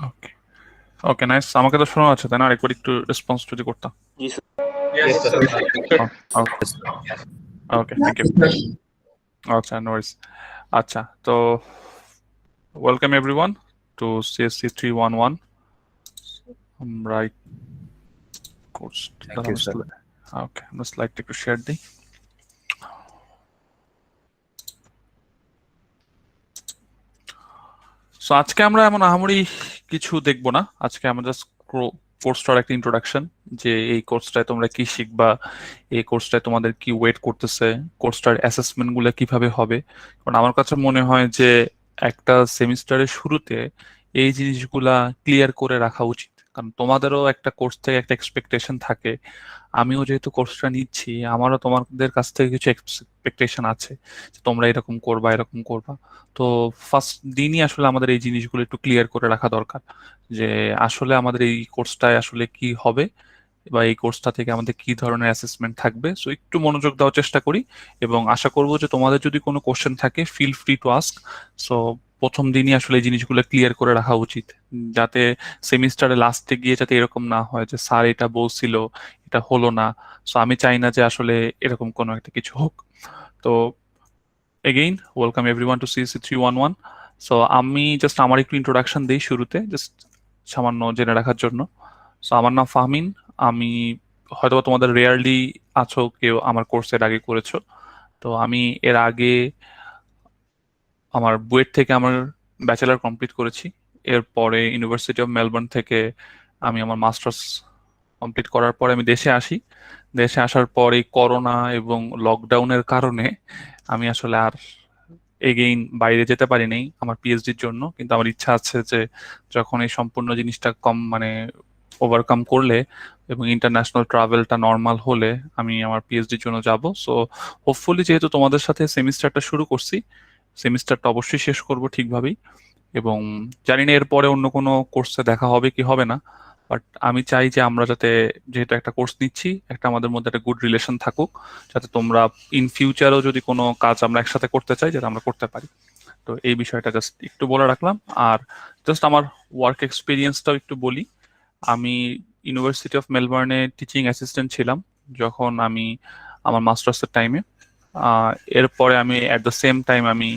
ওকে ওকে, nice. আমাকে তো শোনা আছে, তাই না? আরেকবার একটু রেসপন্স যদি করতাম। জি sir. Yes, sir. Okay okay, thank you. আচ্ছা, নো ওয়ারিস। আচ্ছা, তো ওয়েলকাম এভরিওয়ান টু সিএসসি 311। আমরা course Thank you, sir. Okay, আমরা স্লাইডটা একটু শেয়ার দিই। সো আজকে আমরা এমন আহামরি কিছু দেখবো না। আজকে আমরা জাস্ট কোর্সটার একটা ইন্ট্রোডাকশন, যে এই কোর্সটায় তোমরা কি শিখবা, এই কোর্সটায় তোমাদের কি ওয়েট করতেছে, কোর্সটার অ্যাসেসমেন্ট গুলো কিভাবে হবে। কারণ আমার কাছে মনে হয় যে একটা সেমিস্টারের শুরুতে এই জিনিসগুলা ক্লিয়ার করে রাখা উচিত। কারণ তোমাদেরও একটা কোর্স থেকে একটা এক্সপেকটেশন থাকে। আমিও যেহেতু কোর্সটা নিচ্ছি, আমারও তোমাদের কাছ থেকে কিছু এক্সপেকটেশন আছে যে তোমরা এরকম করবা, এরকম করবা। তো ফার্স্ট দিনই আসলে আমাদের এই জিনিসগুলো একটু ক্লিয়ার করে রাখা দরকার, যে আসলে আমাদের এই কোর্সটায় আসলে কি হবে, বা এই কোর্সটা থেকে আমাদের কি ধরনের অ্যাসেসমেন্ট থাকবে। সো একটু মনোযোগ দেওয়ার চেষ্টা করি, এবং আশা করব যে তোমাদের যদি কোনো কোশ্চেন থাকে, feel free to ask. So প্রথম দিনই আসলে এই জিনিসগুলো ক্লিয়ার করে রাখা উচিত, যাতে সেমিস্টারে লাস্টে গিয়ে যাতে এরকম না হয় যে স্যার এটা বলছিল, এটা হলো না। সো আমি চাই না যে আসলে এরকম কোনো একটা কিছু হোক। তো again welcome everyone to CSC 311। So আমি জাস্ট আমার একটু ইন্ট্রোডাকশন দিই শুরুতে, জাস্ট সামান্য জেনে রাখার জন্য। সো আমার নাম ফাহমিন। আমি হয়তোবা তোমাদের রেয়ারলি আছো কেউ আমার কোর্সের আগে করেছো। তো আমি এর আগে আমার বুয়েট থেকে আমার ব্যাচেলর কমপ্লিট করেছি। এরপরে ইউনিভার্সিটি অফ মেলবোর্ন থেকে আমি আমার মাস্টার্স কমপ্লিট করার পরে আমি দেশে আসি। দেশে আসার পর এই করোনা এবং লকডাউনের কারণে আমি আসলে আর এগেইন বাইরে যেতে পারি নাই আমার পিএইচডির জন্য। কিন্তু আমার ইচ্ছা আছে যে যখন এই সম্পূর্ণ জিনিসটা কম মানে ওভারকাম করলে এবং ইন্টারন্যাশনাল ট্রাভেলটা নর্মাল হলে আমি আমার পিএইচডির জন্য যাব। সো হোপফুলি, যেহেতু তোমাদের সাথে সেমিস্টারটা শুরু করছি, সেমিস্টারটা অবশ্যই শেষ করব ঠিকভাবেই। এবং জানি না এরপরে অন্য কোনো কোর্সে দেখা হবে কি হবে না, বাট আমি চাই যে আমরা যাতে, যেহেতু একটা কোর্স নিচ্ছি, একটা আমাদের মধ্যে একটা গুড রিলেশন থাকুক, যাতে তোমরা ইন ফিউচারও যদি কোনো কাজ আমরা একসাথে করতে চাই, যাতে আমরা করতে পারি। তো এই বিষয়টা জাস্ট একটু বলে রাখলাম। আর জাস্ট আমার ওয়ার্ক এক্সপিরিয়েন্সটাও একটু বলি। আমি ইউনিভার্সিটি অফ মেলবোর্নে টিচিং অ্যাসিস্ট্যান্ট ছিলাম যখন আমি আমার মাস্টার্সের টাইমে। এরপরে আমি অ্যাট দ্য সেম টাইম আমি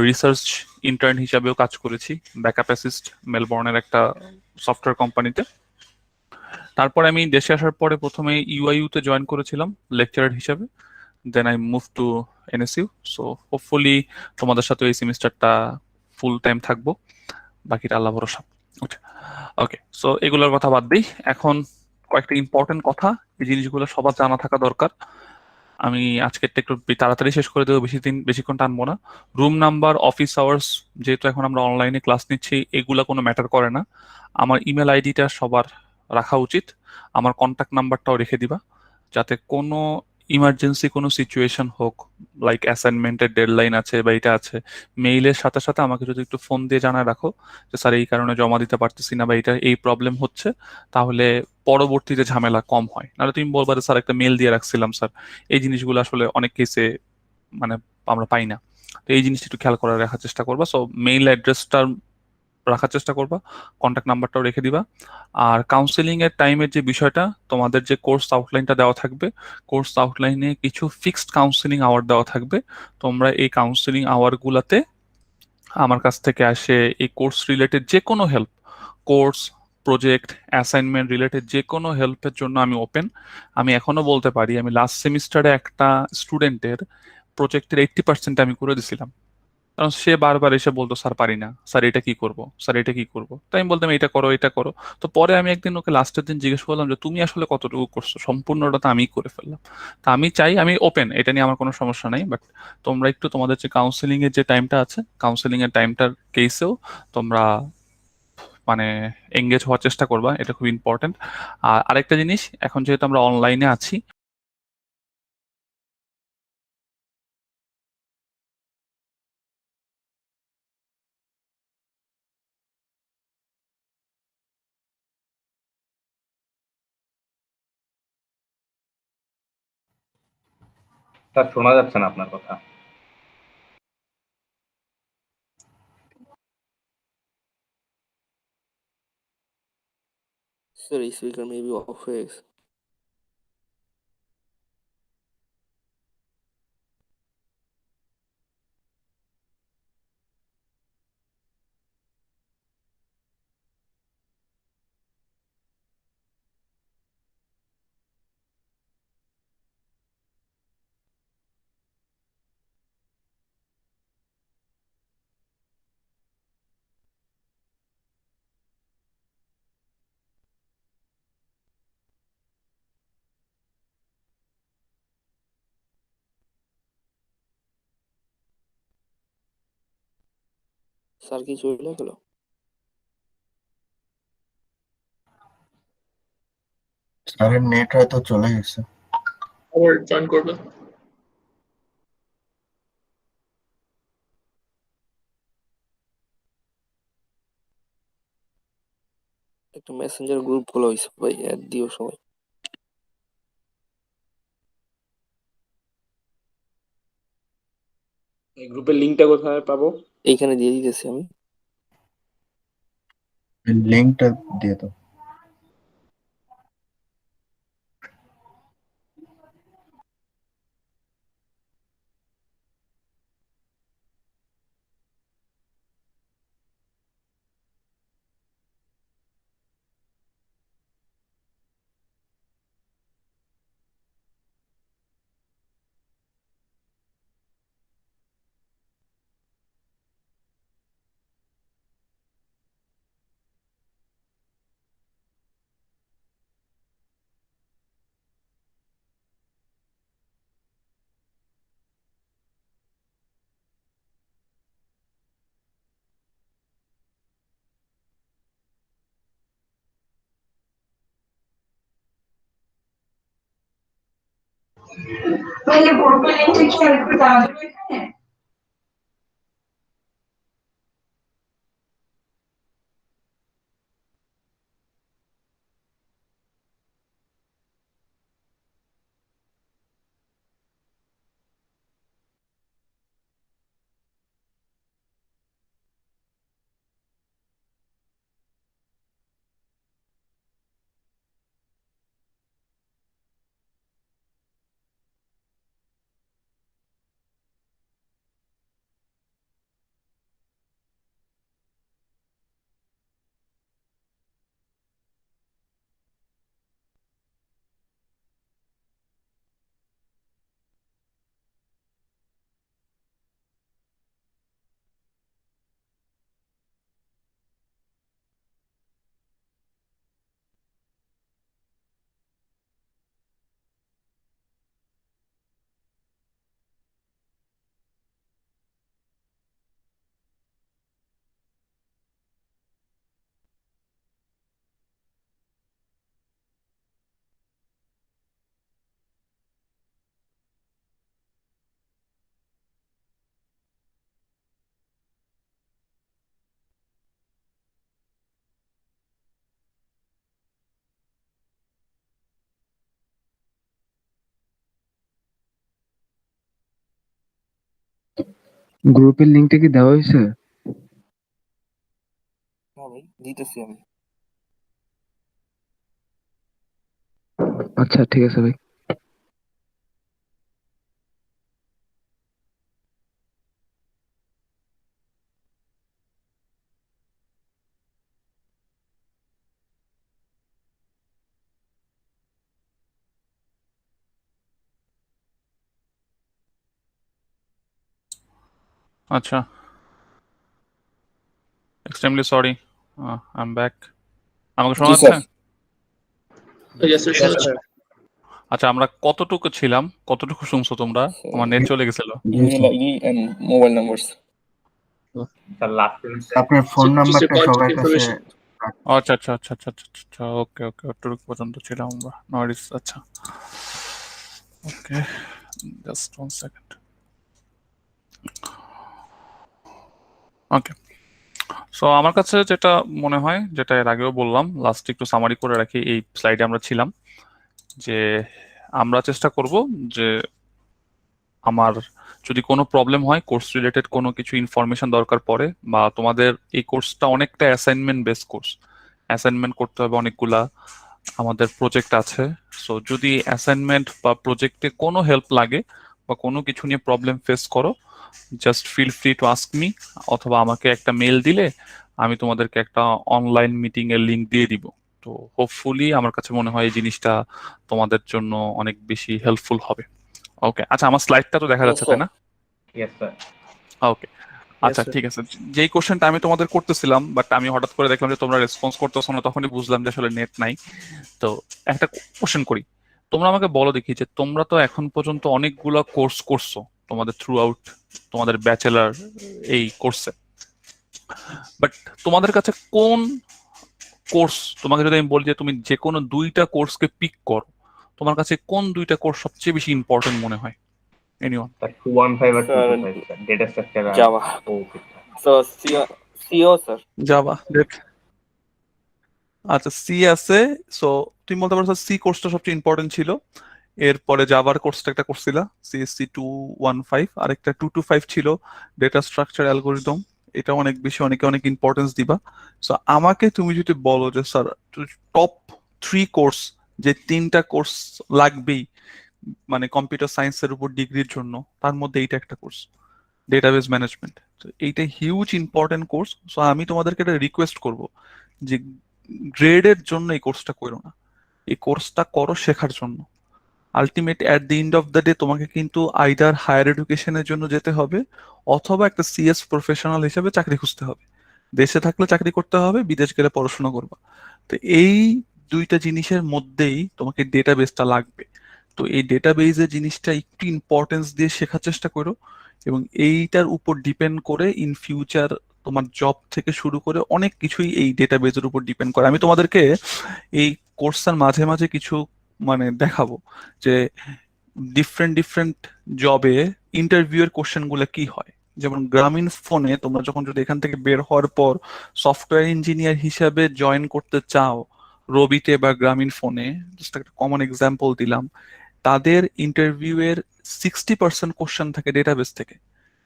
রিসার্চ ইন্টার্ন হিসাবেও কাজ করেছি, ব্যাকআপ অ্যাসিস্ট, মেলবোর্নের একটা সফটওয়্যার কোম্পানিতে। তারপরে আমি দেশে আসার পরে প্রথমে ইউআইইউ তে জয়েন করেছিলাম লেকচারার হিসাবে। Then I move to NSU. So hopefully তোমাদের সাথে এই সেমিস্টারটা ফুল টাইম থাকবো, বাকিটা আল্লাহ ভরসা। ওকে ওকে, সো এগুলোর কথা বাদ দিই। এখন কয়েকটা ইম্পর্টেন্ট কথা, এই জিনিসগুলো সবার জানা থাকা দরকার। আমি আজকেরটা একটু তাড়াতাড়ি শেষ করে দেবো, বেশিক্ষণ টানবো না। রুম নাম্বার, অফিস আওয়ার্স, যেহেতু এখন আমরা অনলাইনে ক্লাস নিচ্ছি, এগুলা কোনো ম্যাটার করে না। আমার ইমেল আইডিটা সবার রাখা উচিত। আমার কন্ট্যাক্ট নাম্বারটাও রেখে দিবা, যাতে কোনো ইমার্জেন্সি কোনো সিচুয়েশন হোক, লাইক অ্যাসাইনমেন্টের ডেডলাইন আছে বা এটা আছে, মেইলের সাথে সাথে আমাকে যদি একটু ফোন দিয়ে জানায় রাখো যে স্যার এই কারণে জমা দিতে পারতেছি না, বা এটা এই প্রবলেম হচ্ছে, তাহলে পরবর্তীতে ঝামেলা কম হয়। নাহলে তুমি বলবা যে স্যার একটা মেল দিয়ে রাখছিলাম স্যার। এই জিনিসগুলো আসলে অনেক কেসে মানে আমরা পাই না। তো এই জিনিসটা একটু খেয়াল করে রাখার চেষ্টা করবা। সো মেইল অ্যাড্রেসটা রাখার চেষ্টা করবা, কন্ট্যাক্ট নাম্বারটাও রেখে দিবা। আর কাউন্সেলিং এর টাইমের যে বিষয়টা, তোমাদের যে কোর্স আউটলাইনটা দেওয়া থাকবে, কোর্স আউটলাইনে কিছু ফিক্সড কাউন্সেলিং আওয়ার দেওয়া থাকবে। তোমরা এই কাউন্সেলিং আওয়ার গুলাতে আমার কাছ থেকে আসে এই কোর্স রিলেটেড যে কোনো help, course, project, assignment related যে কোনো হেল্পের জন্য আমি ওপেন। আমি এখনো বলতে পারি, আমি লাস্ট সেমিস্টারে একটা স্টুডেন্টের প্রজেক্টের 80% আমি করে দিছিলাম। কারণ সে বারবার এসে বলতো স্যার পারি না, স্যার এটা কি করব, স্যার এটা কি করব। তাই আমি বলতাম এটা করো, এটা করো। তো পরে আমি একদিন ওকে লাস্টের দিন জিজ্ঞেস করলাম যে তুমি আসলে কতটুকু করছো, সম্পূর্ণটা তো আমিই করে ফেললাম। তা আমি চাই, আমি ওপেন, এটা নিয়ে আমার কোনো সমস্যা নাই, বাট তোমরা একটু তোমাদের যে কাউন্সেলিং এর যে টাইমটা আছে, কাউন্সেলিং এর টাইমটার কেসেও তোমরা মানে এঙ্গেজ হওয়ার চেষ্টা করবা, এটা খুব ইম্পর্টেন্ট। আর আরেকটা জিনিস, এখন যেহেতু আমরা অনলাইনে আছি, স্যার শোনা যাচ্ছে না আপনার কথা। সরি, স্পিকার মেবি অফ হয়ে গেছে। স্যার কি চলে গেল? স্যারের নেট হয়তো চলে গেছে। আবার জয়েন করবে। একটা মেসেঞ্জার গ্রুপ খোলা হয়েছে ভাই, অ্যাড দিও সবাই। এই গ্রুপের লিংকটা কোথায় পাবো? এইখানে দিয়ে দিতেছি আমি। লিঙ্কটা দিয়ে দাও। তাহলে গ্রুপে লিংকটা কি আর একটু দেওয়া যাবে এখানে? গ্রুপের লিঙ্কটা কি দেওয়া হয়েছে? হ্যাঁ ভাই, দিতেছি আমি। আচ্ছা ঠিক আছে ভাই। আচ্ছা, extremely sorry, I am back. আমাকে শোনা জি যাচ্ছে? স্যার। ইয়েস স্যার, Yes, শুনছি। sir. আচ্ছা, আমরা কতটুকু ছিলাম, কতটুকু শুনছো তোমরা? আমার নেট চলে গেছিল। Email ID and mobile numbers. আপনার ফোন Just a নাম্বারটা contact সবার কাছে information. আচ্ছা আচ্ছা আচ্ছা আচ্ছা আচ্ছা আচ্ছা, ওকে ওকে, অতটুকু পর্যন্ত ছিলাম আমরা। নরিস, আচ্ছা ওকে, জাস্ট 1 সেকেন্ড। ওকে, সো আমার কাছে যেটা মনে হয়, যেটা এর আগেও বললাম, লাস্ট একটু সামারি করে রাখি, এই স্লাইডে আমরা ছিলাম যে আমরা চেষ্টা করব যে আমার যদি কোনো প্রবলেম হয়, কোর্স রিলেটেড কোনো কিছু ইনফরমেশন দরকার পড়ে, বা তোমাদের এই কোর্সটা অনেকটা অ্যাসাইনমেন্ট বেস কোর্স, অ্যাসাইনমেন্ট করতে হবে অনেকগুলা, আমাদের প্রজেক্ট আছে। সো যদি অ্যাসাইনমেন্ট বা প্রজেক্টে কোনো হেল্প লাগে বা কোনো কিছু নিয়ে প্রবলেম ফেস করো, just feel free to ask me, অথবা আমাকে একটা মেল দিলে আমি তোমাদেরকে একটা অনলাইন মিটিং এর লিংক দিয়ে দিব। তো হোপফুলি আমার কাছে মনে হয় এই জিনিসটা তোমাদের জন্য অনেক বেশি হেল্পফুল হবে। ওকে, আচ্ছা আমার স্লাইডটা তো দেখা Yes, যাচ্ছে তাই sir. না? Yes sir. ওকে, Yes, আচ্ছা sir. ঠিক আছে। যেই কোশ্চেনটা আমি তোমাদের করতেছিলাম, বাট আমি হঠাৎ করে দেখলাম যে তোমরা রেসপন্স করতেছো না, তখনই বুঝলাম যে আসলে নেট নাই। তো একটা কোশ্চেন করি, তোমরা আমাকে বলো দেখি যে তোমরা তো এখন পর্যন্ত অনেকগুলা কোর্স করছো তোমাদের থ্রু আউট তোমাদের ব্যাচেলার এই কোর্সে, বাট তোমাদের কাছে কোন কোর্স, তোমাকে যদি আমি বলি যে তুমি যে কোনো দুইটা কোর্সকে পিক করো, তোমার কাছে কোন দুইটা কোর্স সবচেয়ে বেশি ইম্পর্টেন্ট মনে হয়? এনিওয়ান? স্যার 215 আর Sir, 225 স্যার, ডেটা স্ট্রাকচার আর Java. OOP। So, CO, sir. Java, আচ্ছা সি আছে। সো তুমি বলতে পারছো সি কোর্সটা সবচেয়ে ইম্পর্টেন্ট ছিল, এরপরে জাভার কোর্সটা একটা করছিলা সিএসসি 215, আরেকটা 225 ছিল ডেটা স্ট্রাকচার অ্যালগোরিদম, এটা অনেক বেশি অনেকে অনেক ইম্পর্টেন্স দিবা। সো আমাকে তুমি যদি বলো যে স্যার টপ 3 কোর্স, যে 3টা কোর্স লাগবেই মানে কম্পিউটার সায়েন্সের উপর ডিগ্রির জন্য, তার মধ্যে এইটা একটা কোর্স, ডেটাবেস ম্যানেজমেন্ট। তো এইটা হিউজ ইম্পর্টেন্ট কোর্স। সো আমি তোমাদেরকে একটা রিকোয়েস্ট করব যে গ্রেডের জন্য এই কোর্সটা করো না, এই কোর্সটা করো শেখার জন্য। Ultimate at the end of the day তোমাকে কিন্তু আইদার হায়ার এডুকেশনের জন্য যেতে হবে, অথবা একটা সিএস প্রফেশনাল হিসেবে চাকরি খুঁজতে হবে। দেশে থাকলে চাকরি করতে হবে, বিদেশ গেলে পড়াশোনা করবা। তো এই দুইটা জিনিসের মধ্যেই তোমাকে ডেটাবেসটা লাগবে। তো এই ডেটাবেজের জিনিসটা একটু ইম্পর্টেন্স দিয়ে শেখার চেষ্টা করো, এবং এইটার উপর ডিপেন্ড করে ইন ফিউচার তোমার জব থেকে শুরু করে অনেক কিছুই এই ডেটাবেজের উপর ডিপেন্ড করে। আমি তোমাদেরকে এই কোর্সের মাঝে মাঝে কিছু মানে দেখাবো যে ডিফারেন্ট ডিফারেন্ট জবে ইন্টারভিউ এর কোশ্চেন গুলো কি হয়। যেমন গ্রামীণ ফোনে তোমরা যখন যদি এখান থেকে বের হওয়ার পর সফটওয়্যার ইঞ্জিনিয়ার হিসাবে জয়েন করতে চাও রবিতে বা গ্রামীণ ফোনে, জাস্ট একটা কমন এক্সাম্পল দিলাম, তাদের ইন্টারভিউ এর 60% কোশ্চেন থাকে ডেটাবেস থেকে।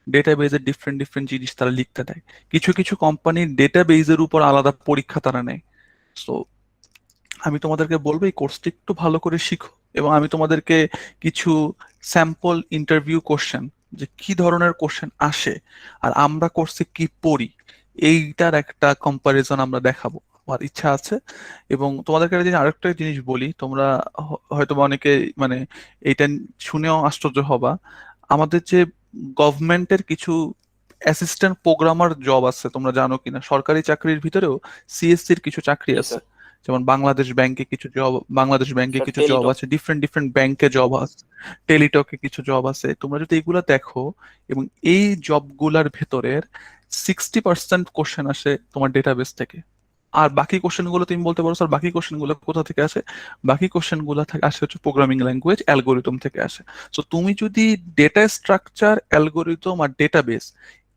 ডেটাবেজের ডিফারেন্ট ডিফারেন্ট জিনিস তারা লিখতে দেয়। কিছু কিছু কোম্পানির ডেটাবেজের উপর আলাদা পরীক্ষা তারা নেয়। সো আমি তোমাদেরকে বলবো এই কোর্সটি একটু ভালো করে শিখো, এবং আমি তোমাদেরকে কিছু স্যাম্পল ইন্টারভিউ কোশ্চেন, যে কি ধরনের কোশ্চেন আসে আর আমরা কোর্সে কি পড়ি, এইটার একটা কম্পারিজন আমরা দেখাবো, আমার ইচ্ছা আছে। এবং তোমাদেরকে একটা জিনিস, আরেকটা জিনিস বলি, তোমরা হয়তো বা অনেকে মানে এইটা শুনেও আশ্চর্য হবা, আমাদের যে গভর্নমেন্টের কিছু অ্যাসিস্ট্যান্ট প্রোগ্রামার জব আছে, তোমরা জানো কিনা সরকারি চাকরির ভিতরেও সিএসসির কিছু চাকরি Yes, আছে। sir. যেমন বাংলাদেশ ব্যাংকে কিছু জব, বাংলাদেশ ব্যাংকে Sir, কিছু জব Teletalk. আছে, ডিফারেন্ট ডিফারেন্ট ব্যাংকে জব আছে, টেলিটকে কিছু জব আছে। তোমরা যদি এগুলা দেখো, এবং এই জবগুলার ভেতরের 60% কোশ্চেন আসে তোমার ডেটাবেস থেকে। আর বাকি কোশ্চেন গুলো তুমি বলতে পারো স্যার বাকি কোশ্চেন গুলো কোথা থেকে আসে? বাকি কোশ্চেন গুলো আসে হচ্ছে প্রোগ্রামিং ল্যাঙ্গুয়েজ অ্যালগোরিদম থেকে আসে। সো তুমি যদি ডেটা স্ট্রাকচার, অ্যালগোরিদম আর ডেটাবেস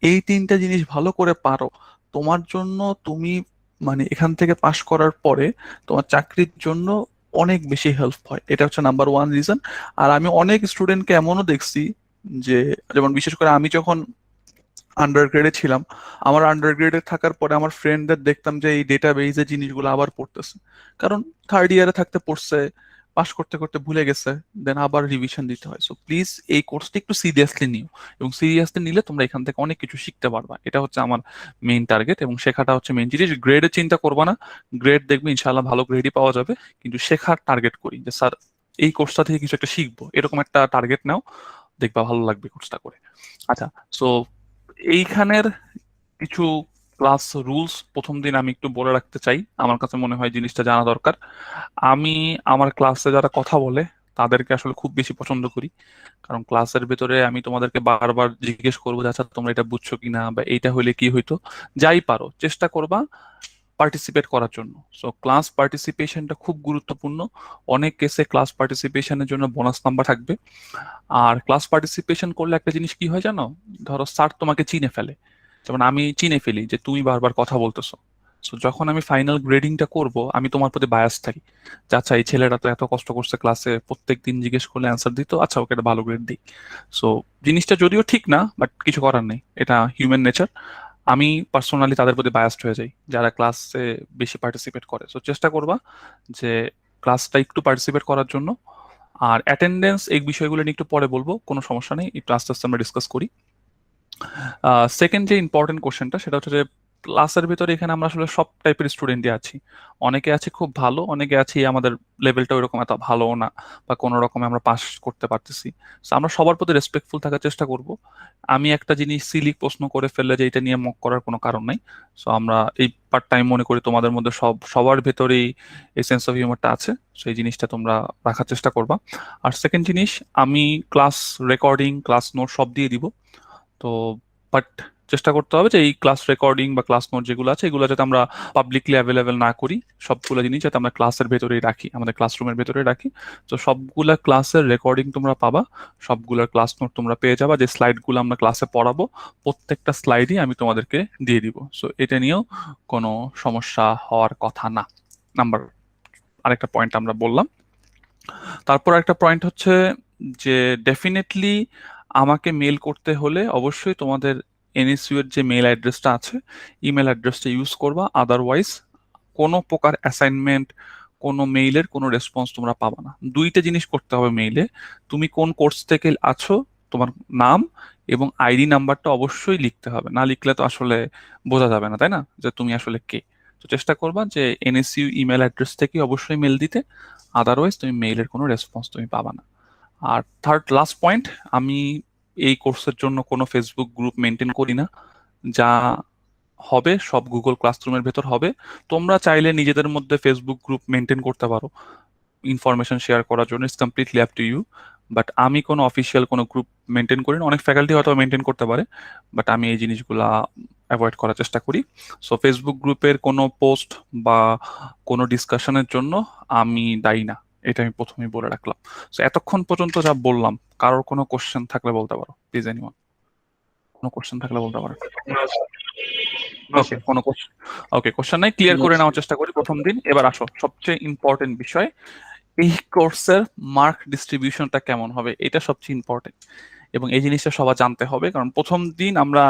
এই 3টা জিনিস ভালো করে পারো, তোমার জন্য তুমি মানে এখান থেকে পাশ করার পরে তোমার চাকরির জন্য অনেক বেশি হেল্প হয়। এটা হচ্ছে নাম্বার 1 রিজন। আর আমি অনেক স্টুডেন্টকে এমনও দেখছি যে, যেমন বিশেষ করে আমি যখন আন্ডার গ্রেডে ছিলাম, আমার আন্ডার গ্রেডে থাকার পরে আমার ফ্রেন্ডদের দেখতাম যে এই ডেটাবেজের জিনিসগুলো আবার পড়তেছে, কারণ থার্ড ইয়ারে থাকতে পড়ছে, পাশ করতে করতে ভুলে গেছে, দেন আবার রিভিশন দিতে হয়। সো প্লিজ এই কোর্সটা একটু সিরিয়াসলি নিও, এবং সিরিয়াসলি নিলে তোমরা এখান থেকে অনেক কিছু শিখতে পারবা। এটা হচ্ছে আমার মেইন টার্গেট, এবং শেখাটা হচ্ছে মেইন জিনিস। গ্রেডের চিন্তা করবা না, গ্রেড দেখবে ইনশাআল্লাহ ভালো গ্রেডই পাওয়া যাবে, কিন্তু শেখার টার্গেট করি যে স্যার এই কোর্সটা থেকে কিছু একটা শিখবো, এরকম একটা টার্গেট নাও, দেখবা ভালো লাগবে কোর্সটা করে। আচ্ছা, সো এইখানের কিছু ক্লাস রুলস প্রথম দিন আমি একটু বলে রাখতে চাই, আমার কাছে মনে হয় জিনিসটা জানা দরকার। আমি আমার ক্লাসে যারা কথা বলে তাদেরকে আসলে খুব বেশি পছন্দ করি, কারণ ক্লাসের ভেতরে আমি তোমাদেরকে বারবার জিজ্ঞেস করবো যে আচ্ছা তোমরা এটা বুঝছো কিনা, বা এইটা হইলে কি হইতো, যাই পারো চেষ্টা করবা পার্টিসিপেট করার জন্য। সো ক্লাস পার্টিসিপেশনটা খুব গুরুত্বপূর্ণ। অনেক কেসে ক্লাস পার্টিসিপেশনের জন্য বোনাস নাম্বার থাকবে। আর ক্লাস পার্টিসিপেশন করলে একটা জিনিস কি হয় জানো, ধরো স্যার তোমাকে চিনে ফেলে, যেমন আমি চিনে ফেলি যে তুমি বারবার কথা বলতেছো। সো যখন আমি ফাইনাল গ্রেডিংটা করব, আমি তোমার প্রতি বায়াস থাকি যে আচ্ছা এই ছেলেটা তো এত কষ্ট করছে ক্লাসে, প্রত্যেক দিন জিজ্ঞেস করলে অ্যান্সার দিত, আচ্ছা ওকে একটা ভালো গ্রেড দিই। সো জিনিসটা যদিও ঠিক না, বাট কিছু করার নেই, এটা হিউম্যান নেচার। আমি পার্সোনালি তাদের প্রতি বায়াসড হয়ে যাই যারা ক্লাসে বেশি পার্টিসিপেট করে। সো চেষ্টা করবা যে ক্লাসটা একটু পার্টিসিপেট করার জন্য। আর অ্যাটেন্ডেন্স এই বিষয়গুলো নিয়ে একটু পরে বলবো, কোনো সমস্যা নেই, একটু আস্তে আস্তে আমরা ডিসকাস করি। সেকেন্ড যে ইম্পর্টেন্ট কোশ্চেনটা সেটা হচ্ছে যে ক্লাসের ভিতরে এখানে আমরা আসলে সব টাইপের স্টুডেন্টই আছি। অনেকে আছে খুব ভালো, অনেকে আছি আমাদের লেভেলটা ওইরকম এত ভালোও না, বা কোনো রকমে আমরা পাস করতে পারতেছি। সো আমরা সবার প্রতি রেসপেক্টফুল থাকার চেষ্টা করব। আমি একটা জিনিস সিলি প্রশ্ন করে ফেললে যে এটা নিয়ে মক করার কোনো কারণ নাই। সো আমরা এই পার্ট টাইম মনে করি তোমাদের মধ্যে সবার ভেতরেই এই সেন্স অফ হিউমারটা আছে, সেই জিনিসটা তোমরা রাখার চেষ্টা করবা। আর সেকেন্ড জিনিস, আমি ক্লাস রেকর্ডিং, ক্লাস নোট সব দিয়ে দিব। তো বাট চেষ্টা করতে হবে যে এই ক্লাস রেকর্ডিং বা ক্লাস নোট যেগুলো আছে এগুলো যাতে আমরা পাবলিকলি অ্যাভেলেবেল না করি, সবগুলো জিনিস যাতে আমরা ক্লাসের ভেতরেই রাখি, আমাদের ক্লাসরুমের ভেতরেই রাখি। তো সবগুলা ক্লাসের রেকর্ডিং তোমরা পাবা, সবগুলোর ক্লাস নোট তোমরা পেয়ে যাবা। যে স্লাইডগুলো আমরা ক্লাসে পড়াবো প্রত্যেকটা স্লাইডই আমি তোমাদেরকে দিয়ে দিব। সো এটা নিয়েও কোনো সমস্যা হওয়ার কথা না। নাম্বার আরেকটা পয়েন্ট আমরা বললাম। তারপর একটা পয়েন্ট হচ্ছে যে ডেফিনেটলি আমাকে মেল করতে হলে অবশ্যই তোমাদের এনএসইউ এর যে মেল অ্যাড্রেসটা আছে, ইমেল অ্যাড্রেসটা ইউজ করবা। আদারওয়াইজ কোনো প্রকার অ্যাসাইনমেন্ট, কোনো মেইলের কোনো রেসপন্স তোমরা পাবা না। দুইটা জিনিস করতে হবে মেইলে, তুমি কোন কোর্স থেকে আছো, তোমার নাম এবং আইডি নাম্বারটা অবশ্যই লিখতে হবে, না লিখলে তো আসলে বোঝা যাবে না, তাই না, যে তুমি আসলে কে। তো চেষ্টা করবা যে এনএসইউ ইমেল অ্যাড্রেস থেকে অবশ্যই মেল দিতে, আদারওয়াইজ তুমি মেইলের কোনো রেসপন্স তুমি পাবা না। আর থার্ড লাস্ট পয়েন্ট, আমি এই কোর্সের জন্য কোনো ফেসবুক গ্রুপ মেনটেন করি না। যা হবে সব গুগল ক্লাসরুমের ভেতর হবে। তোমরা চাইলে নিজেদের মধ্যে ফেসবুক গ্রুপ মেনটেন করতে পারো ইনফরমেশন শেয়ার করার জন্য, it's completely up to you. But আমি কোনো অফিসিয়াল কোনো গ্রুপ মেনটেন করি না। অনেক ফ্যাকাল্টি হয়তো মেনটেন করতে পারে, বাট আমি এই জিনিসগুলা অ্যাভয়েড করার চেষ্টা করি। সো ফেসবুক গ্রুপের কোনো পোস্ট বা কোনো ডিসকাশনের জন্য আমি দায়ী না, এটা আমি প্রথমেই বলে রাখলাম। সো এতক্ষণ পর্যন্ত যা বললাম, কারোর কোনো কোশ্চেন থাকলে বলতে পারো প্লিজ। এনিওয়ান কোনো কোশ্চেন থাকলে বলতে পারো। ওকে, কোনো কোশ্চেন? ওকে, কোশ্চেন নাই, ক্লিয়ার করে নেওয়ার চেষ্টা করি প্রথম দিন। এবার আসো সবচেয়ে ইম্পর্টেন্ট বিষয়, এই কোর্সের মার্ক ডিস্ট্রিবিউশনটা কেমন হবে, এটা সবচেয়ে ইম্পর্টেন্ট এবং এই জিনিসটা সবার জানতে হবে। কারণ প্রথম দিন আমরা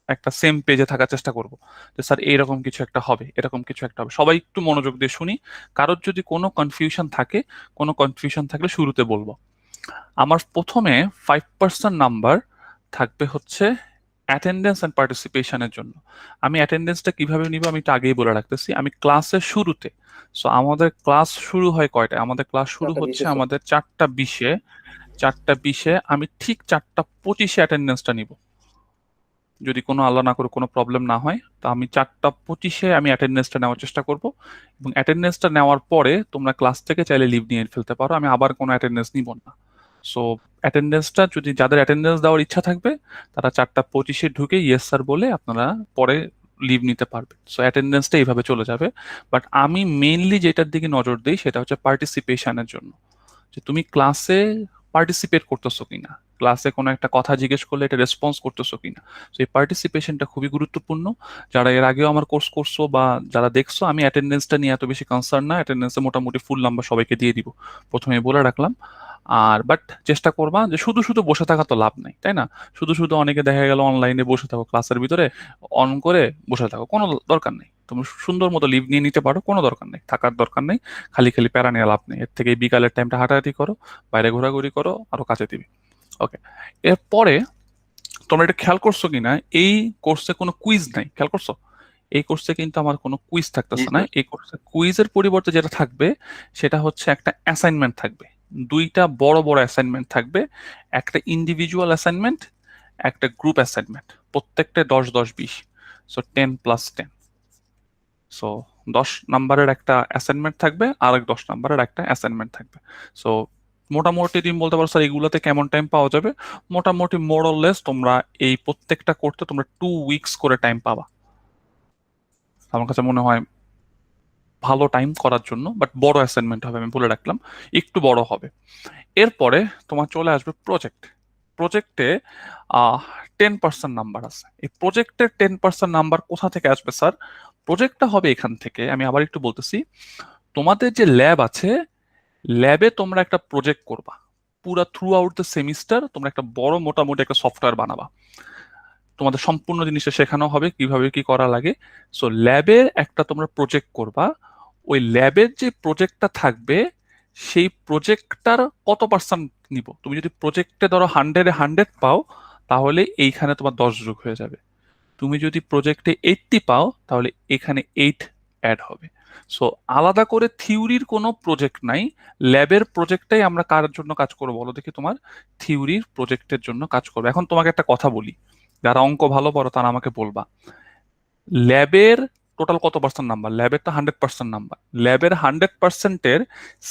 একটা সেম পেজে থাকার চেষ্টা করব যে স্যার এইরকম কিছু একটা হবে, এরকম কিছু একটা হবে। সবাই একটু মনোযোগ দিয়ে শুনি। কারোর যদি কোনো কনফিউশন থাকে, কোনো কনফিউশন থাকলে শুরুতে বলবো। আমার প্রথমে 5% নাম্বার থাকবে হচ্ছে অ্যাটেন্ডেন্স অ্যান্ড পার্টিসিপেশনের জন্য। আমি অ্যাটেন্ডেন্সটা কিভাবে নিব আমি একটু আগেই বলে রাখতেছি। আমি ক্লাসের শুরুতে, সো আমাদের ক্লাস শুরু হয় কয়টায়? আমাদের ক্লাস শুরু 4টা হচ্ছে 20 স্যার। আমাদের 4টা 20-এ। 4টা 20-এ আমি ঠিক 4টা 25-এ অ্যাটেন্ডেন্সটা নিব। যদি কোনো আল্লাহ না করে কোনো প্রবলেম না হয়, তো আমি 4টা 25-এ আমি অ্যাটেন্ডেন্সটা নেওয়ার চেষ্টা করব। এবং অ্যাটেন্ডেন্সটা নেওয়ার পরে তোমরা ক্লাস থেকে চাইলে লিভ নিয়ে ফেলতে পারো, আমি আবার কোনো অ্যাটেন্ডেন্স নিব না। সো অ্যাটেন্ডেন্সটা যদি যাদের অ্যাটেন্ডেন্স দেওয়ার ইচ্ছা থাকবে, তারা 4টা 25-এ ঢুকে ইয়েস স্যার বলে আপনারা পরে লিভ নিতে পারবে। সো অ্যাটেন্ডেন্সটা এইভাবে চলে যাবে। বাট আমি মেইনলি যেটার দিকে নজর দিই সেটা হচ্ছে পার্টিসিপেশনের জন্য, যে তুমি ক্লাসে পার্টিসিপেট করতেছো কিনা, ক্লাসে কোনো একটা কথা জিজ্ঞেস করলে এটা রেসপন্স করতেছো কিনা। তো এই পার্টিসিপেশনটা খুবই গুরুত্বপূর্ণ। যারা এর আগেও আমার কোর্স করছো বা যারা দেখছো, আমি অ্যাটেন্ডেন্সটা নিয়ে এত বেশি কনসার্ন না। অ্যাটেন্ডেন্সে মোটামুটি ফুল নাম্বার সবাইকে দিয়ে দিব, প্রথমে বলে রাখলাম। আর বাট চেষ্টা করবা যে শুধু শুধু বসে থাকা তো লাভ নেই, তাই না? শুধু শুধু অনেকে দেখা গেল অনলাইনে বসে থাকো, ক্লাসের ভিতরে অন করে বসে থাকো, কোনো দরকার নেই। তুমি সুন্দর মতো লিভ নিয়ে নিতে পারো, কোনো দরকার নেই, থাকার দরকার নেই। খালি খালি প্যারা নিয়ে লাভ নেই। এর থেকে বিকালের টাইমটা হাঁটাহাঁটি করো, বাইরে ঘোরাঘুরি করো, আরো কাছে দিবে। ওকে, এরপরে তোমরা এটা খেয়াল করছো কিনা, এই কোর্সে কোনো কুইজ নাই, খেয়াল করছো? এই কোর্সে কিন্তু আমার কোনো কুইজ থাকতেছে না। এই কোর্সে কুইজের পরিবর্তে যেটা থাকবে সেটা হচ্ছে একটা অ্যাসাইনমেন্ট থাকবে। দুইটা বড় বড় অ্যাসাইনমেন্ট থাকবে, একটা ইন্ডিভিজুয়াল অ্যাসাইনমেন্ট, একটা গ্রুপ অ্যাসাইনমেন্ট। প্রত্যেকটা 10-10-20, সো 10+10। সো 10 নাম্বারের একটা অ্যাসাইনমেন্ট থাকবে, আর 10 নাম্বারের একটা অ্যাসাইনমেন্ট থাকবে। সো মোটামুটি তুমি বলতে পারো স্যার এগুলোতে কেমন টাইম পাওয়া যাবে? মোটামুটি মোরলেস তোমরা এই প্রত্যেকটা করতে তোমরা 2 উইকস করে টাইম পাবা। আমার কাছে মনে হয় ভালো টাইম করার জন্য। বাট বড় অ্যাসাইনমেন্ট হবে, আমি বলে রাখলাম, একটু বড় হবে। এরপরে তোমার চলে আসবে প্রজেক্ট। প্রজেক্টে 10% নাম্বার আছে। এই প্রজেক্টের 10% নাম্বার কোথা থেকে আসবে স্যার? প্রজেক্টটা হবে এখান থেকে। আমি আবার একটু বলতেছি, তোমাদের যে ল্যাব আছে, ল্যাবে তোমরা একটা প্রজেক্ট করবা। পুরা থ্রু আউট দ্য সেমিস্টার তোমরা একটা বড় মোটামুটি একটা সফটওয়্যার বানাবা। তোমাদের সম্পূর্ণ জিনিসটা শেখানো হবে কিভাবে কি করা লাগে। সো ল্যাবে একটা তোমরা প্রজেক্ট করবা, ওই ল্যাবের যে প্রজেক্টটা থাকবে সেই প্রজেক্টটার কত পার্সেন্ট নিব। তুমি যদি প্রজেক্টে ধরো 100-এ 100 পাও তাহলে এইখানে তোমার 10 যোগ হয়ে যাবে। তুমি যদি প্রজেক্টে 80 পাও তাহলে এখানে 8 অ্যাড হবে। সো আলাদা করে থিওরির কোনো প্রজেক্ট নাই, ল্যাবের প্রজেক্টটাই আমরা কার জন্য কাজ করবো বলো দেখি? তোমার থিওরির প্রজেক্টের জন্য কাজ করবো। এখন তোমাকে একটা কথা বলি, যারা অঙ্ক ভালো পারো তারা আমাকে বলবা, ল্যাবের টোটাল কত পার্সেন্ট নাম্বার? ল্যাবের তো 100% নাম্বার। ল্যাবের 100%-এর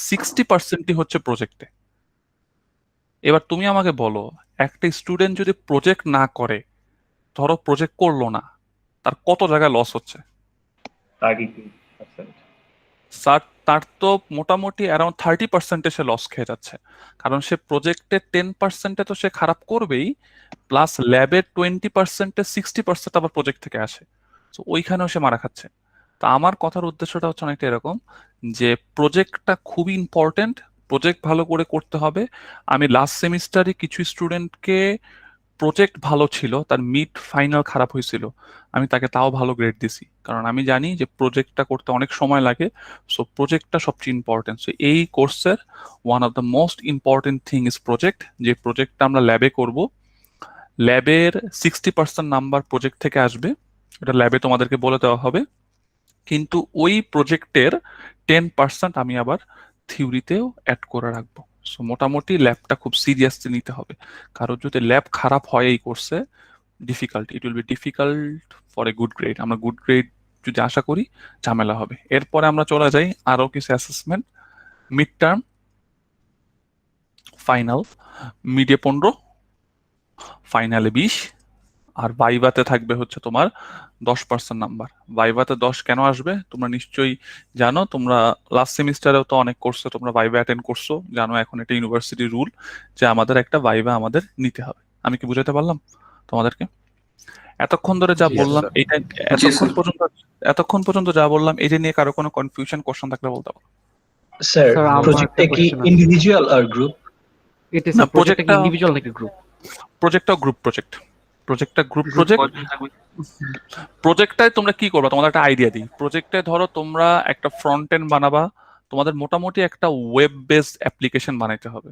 60%ই হচ্ছে প্রজেক্টে। এবার তুমি আমাকে বলো, একটা স্টুডেন্ট যদি প্রজেক্ট না করে, ধরো প্রজেক্ট করলো না, তার কত জায়গায় লস হচ্ছে? 32%। তার তো মোটামুটি অ্যারাউন্ড 30%-এ সে লস খেয়ে যাচ্ছে। কারণ সে প্রজেক্টে 10%-এ তো সে খারাপ করবেই, প্লাস ল্যাবের 20%-এ 60% আবার প্রজেক্ট থেকে আসে। তো ওইখানেও সে মারা খাচ্ছে। তা আমার কথার উদ্দেশ্যটা হচ্ছে অনেকটা এরকম যে প্রজেক্টটা খুবই ইম্পর্টেন্ট, প্রজেক্ট ভালো করে করতে হবে। আমি লাস্ট সেমিস্টারে কিছু স্টুডেন্টকে প্রজেক্ট ভালো ছিল, তার মিড ফাইনাল খারাপ হয়েছিল, আমি তাকে তাও ভালো গ্রেড দিছি, কারণ আমি জানি যে প্রজেক্টটা করতে অনেক সময় লাগে। সো প্রজেক্টটা সবচেয়ে ইম্পর্টেন্ট। সো এই কোর্সের one of the most important thing is project. যে প্রজেক্টটা আমরা ল্যাবে করব, ল্যাবের 60% নাম্বার প্রজেক্ট থেকে আসবে, এটা ল্যাবে তোমাদেরকে বলে দেওয়া হবে। কিন্তু ওই প্রজেক্টের 10% আমি আবার থিওরিতেও অ্যাড করে রাখবো। সো মোটামুটি ল্যাবটা খুব সিরিয়াসলি নিতে হবে। কারণ যদি ল্যাব খারাপ হয় এই কোর্সে, difficult, it will be difficult for a good grade. আমরা গুড গ্রেড যদি আশা করি, ঝামেলা হবে। এরপরে আমরা চলে যাই আরো কিছু অ্যাসেসমেন্ট। Mid term, final. মিডে 15, ফাইনালে 20, আর ভাইভাতে থাকবে হচ্ছে তোমার 10% নাম্বার। ভাইভাতে 10 কেন আসবে তোমরা নিশ্চয়ই জানো, তোমরা লাস্ট সেমিস্টারেও তো অনেক কোর্সে তোমরা ভাইভা অ্যাটেন্ড করছো, জানো এখন এটা ইউনিভার্সিটি রুল যে আমাদের একটা ভাইভা আমাদের নিতে হবে। আমি কি বুঝাতে পারলাম তোমাদেরকে? এতক্ষণ ধরে যা জি বললাম স্যার। এটা, জি এতক্ষণ পর্যন্ত যা বললাম এটা নিয়ে কারো কোনো কনফিউশন কোশ্চেন থাকলে বলতে পারো। স্যার স্যার আমার প্রজেক্টটা একটা কি কোশ্চেন আছে। ইন্ডিভিজুয়াল আর গ্রুপ? এটা না, স্যার প্রজেক্টটা কি প্রজেক্টটা ইন্ডিভিজুয়াল নাকি গ্রুপ? প্রজেক্টটা গ্রুপ প্রজেক্ট। প্রজেক্টটা গ্রুপ প্রজেক্ট। প্রজেক্টটায় তোমরা কি করবা, তোমাদের একটা আইডিয়া দিই। প্রজেক্টে ধরো তোমরা একটা ফ্রন্ট এন্ড বানাবা, তোমাদের মোটামুটি একটা ওয়েব বেসড অ্যাপ্লিকেশন বানাইতে হবে।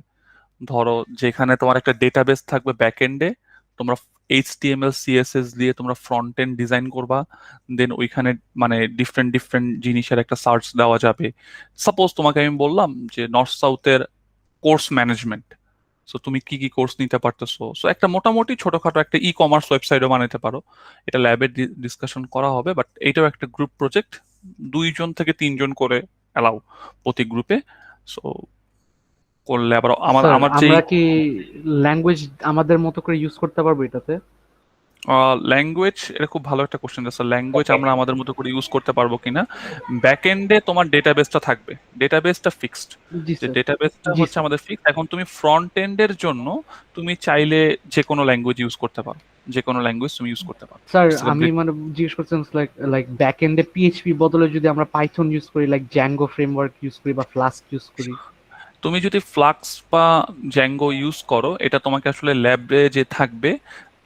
ধরো যেখানে তোমার একটা ডেটাবেস থাকবে ব্যাক এন্ডে, তোমরা HTML CSS দিয়ে তোমরা ফ্রন্ট এন্ড ডিজাইন করবা, দেন ওইখানে মানে ডিফারেন্ট ডিফারেন্ট জিনিসের একটা সার্চ দেওয়া যাবে। সাপোজ তোমাকে আমি বললাম যে নর্থ সাউথের কোর্স ম্যানেজমেন্ট, সো তুমি কি কি কোর্স নিতে পারতেছো। সো একটা মোটামুটি ছোটখাটো একটা ই কমার্স ওয়েবসাইটও বানাতে পারো। এটা ল্যাবে ডিসকাশন করা হবে, বাট এটাও একটা গ্রুপ প্রজেক্ট, 2 জন থেকে 3 জন করে অ্যালাউ প্রতি গ্রুপে। সো করলে আবার আমার স্যার আমার যেই আমরা কি ল্যাঙ্গুয়েজ আমাদের মতো করে ইউজ করতে পারবো এটাতে? ল্যাঙ্গুয়েজ, এটা খুব ভালো একটা কোশ্চেন স্যার। ল্যাঙ্গুয়েজ আমরা আমাদের মতো করে ইউজ করতে পারবো কিনা, ব্যাক এন্ডে তোমার ডেটাবেসটা থাকবে, ডেটাবেসটা ফিক্সড, জি যে স্যার। ডেটাবেসটা জি হচ্ছে স্যার। আমাদের ফিক্সড। এখন তুমি ফ্রন্ট এন্ডের জন্য তুমি চাইলে যে কোনো ল্যাঙ্গুয়েজ ইউজ করতে পারো, যে কোনো ল্যাঙ্গুয়েজ তুমি ইউজ করতে পারো। স্যার It's আমি complete- মানে জিজ্ঞেস করছিলাম লাইক লাইক ব্যাক এন্ডে PHP বদলে যদি আমরা পাইথন ইউজ করি, লাইক জ্যাঙ্গো ফ্রেমওয়ার্ক ইউজ করি বা ফ্লাস্ক ইউজ করি। তুমি যদি ফ্লাক্স বা জ্যাঙ্গো ইউজ করো, এটা তোমাকে আসলে ল্যাবে যে থাকবে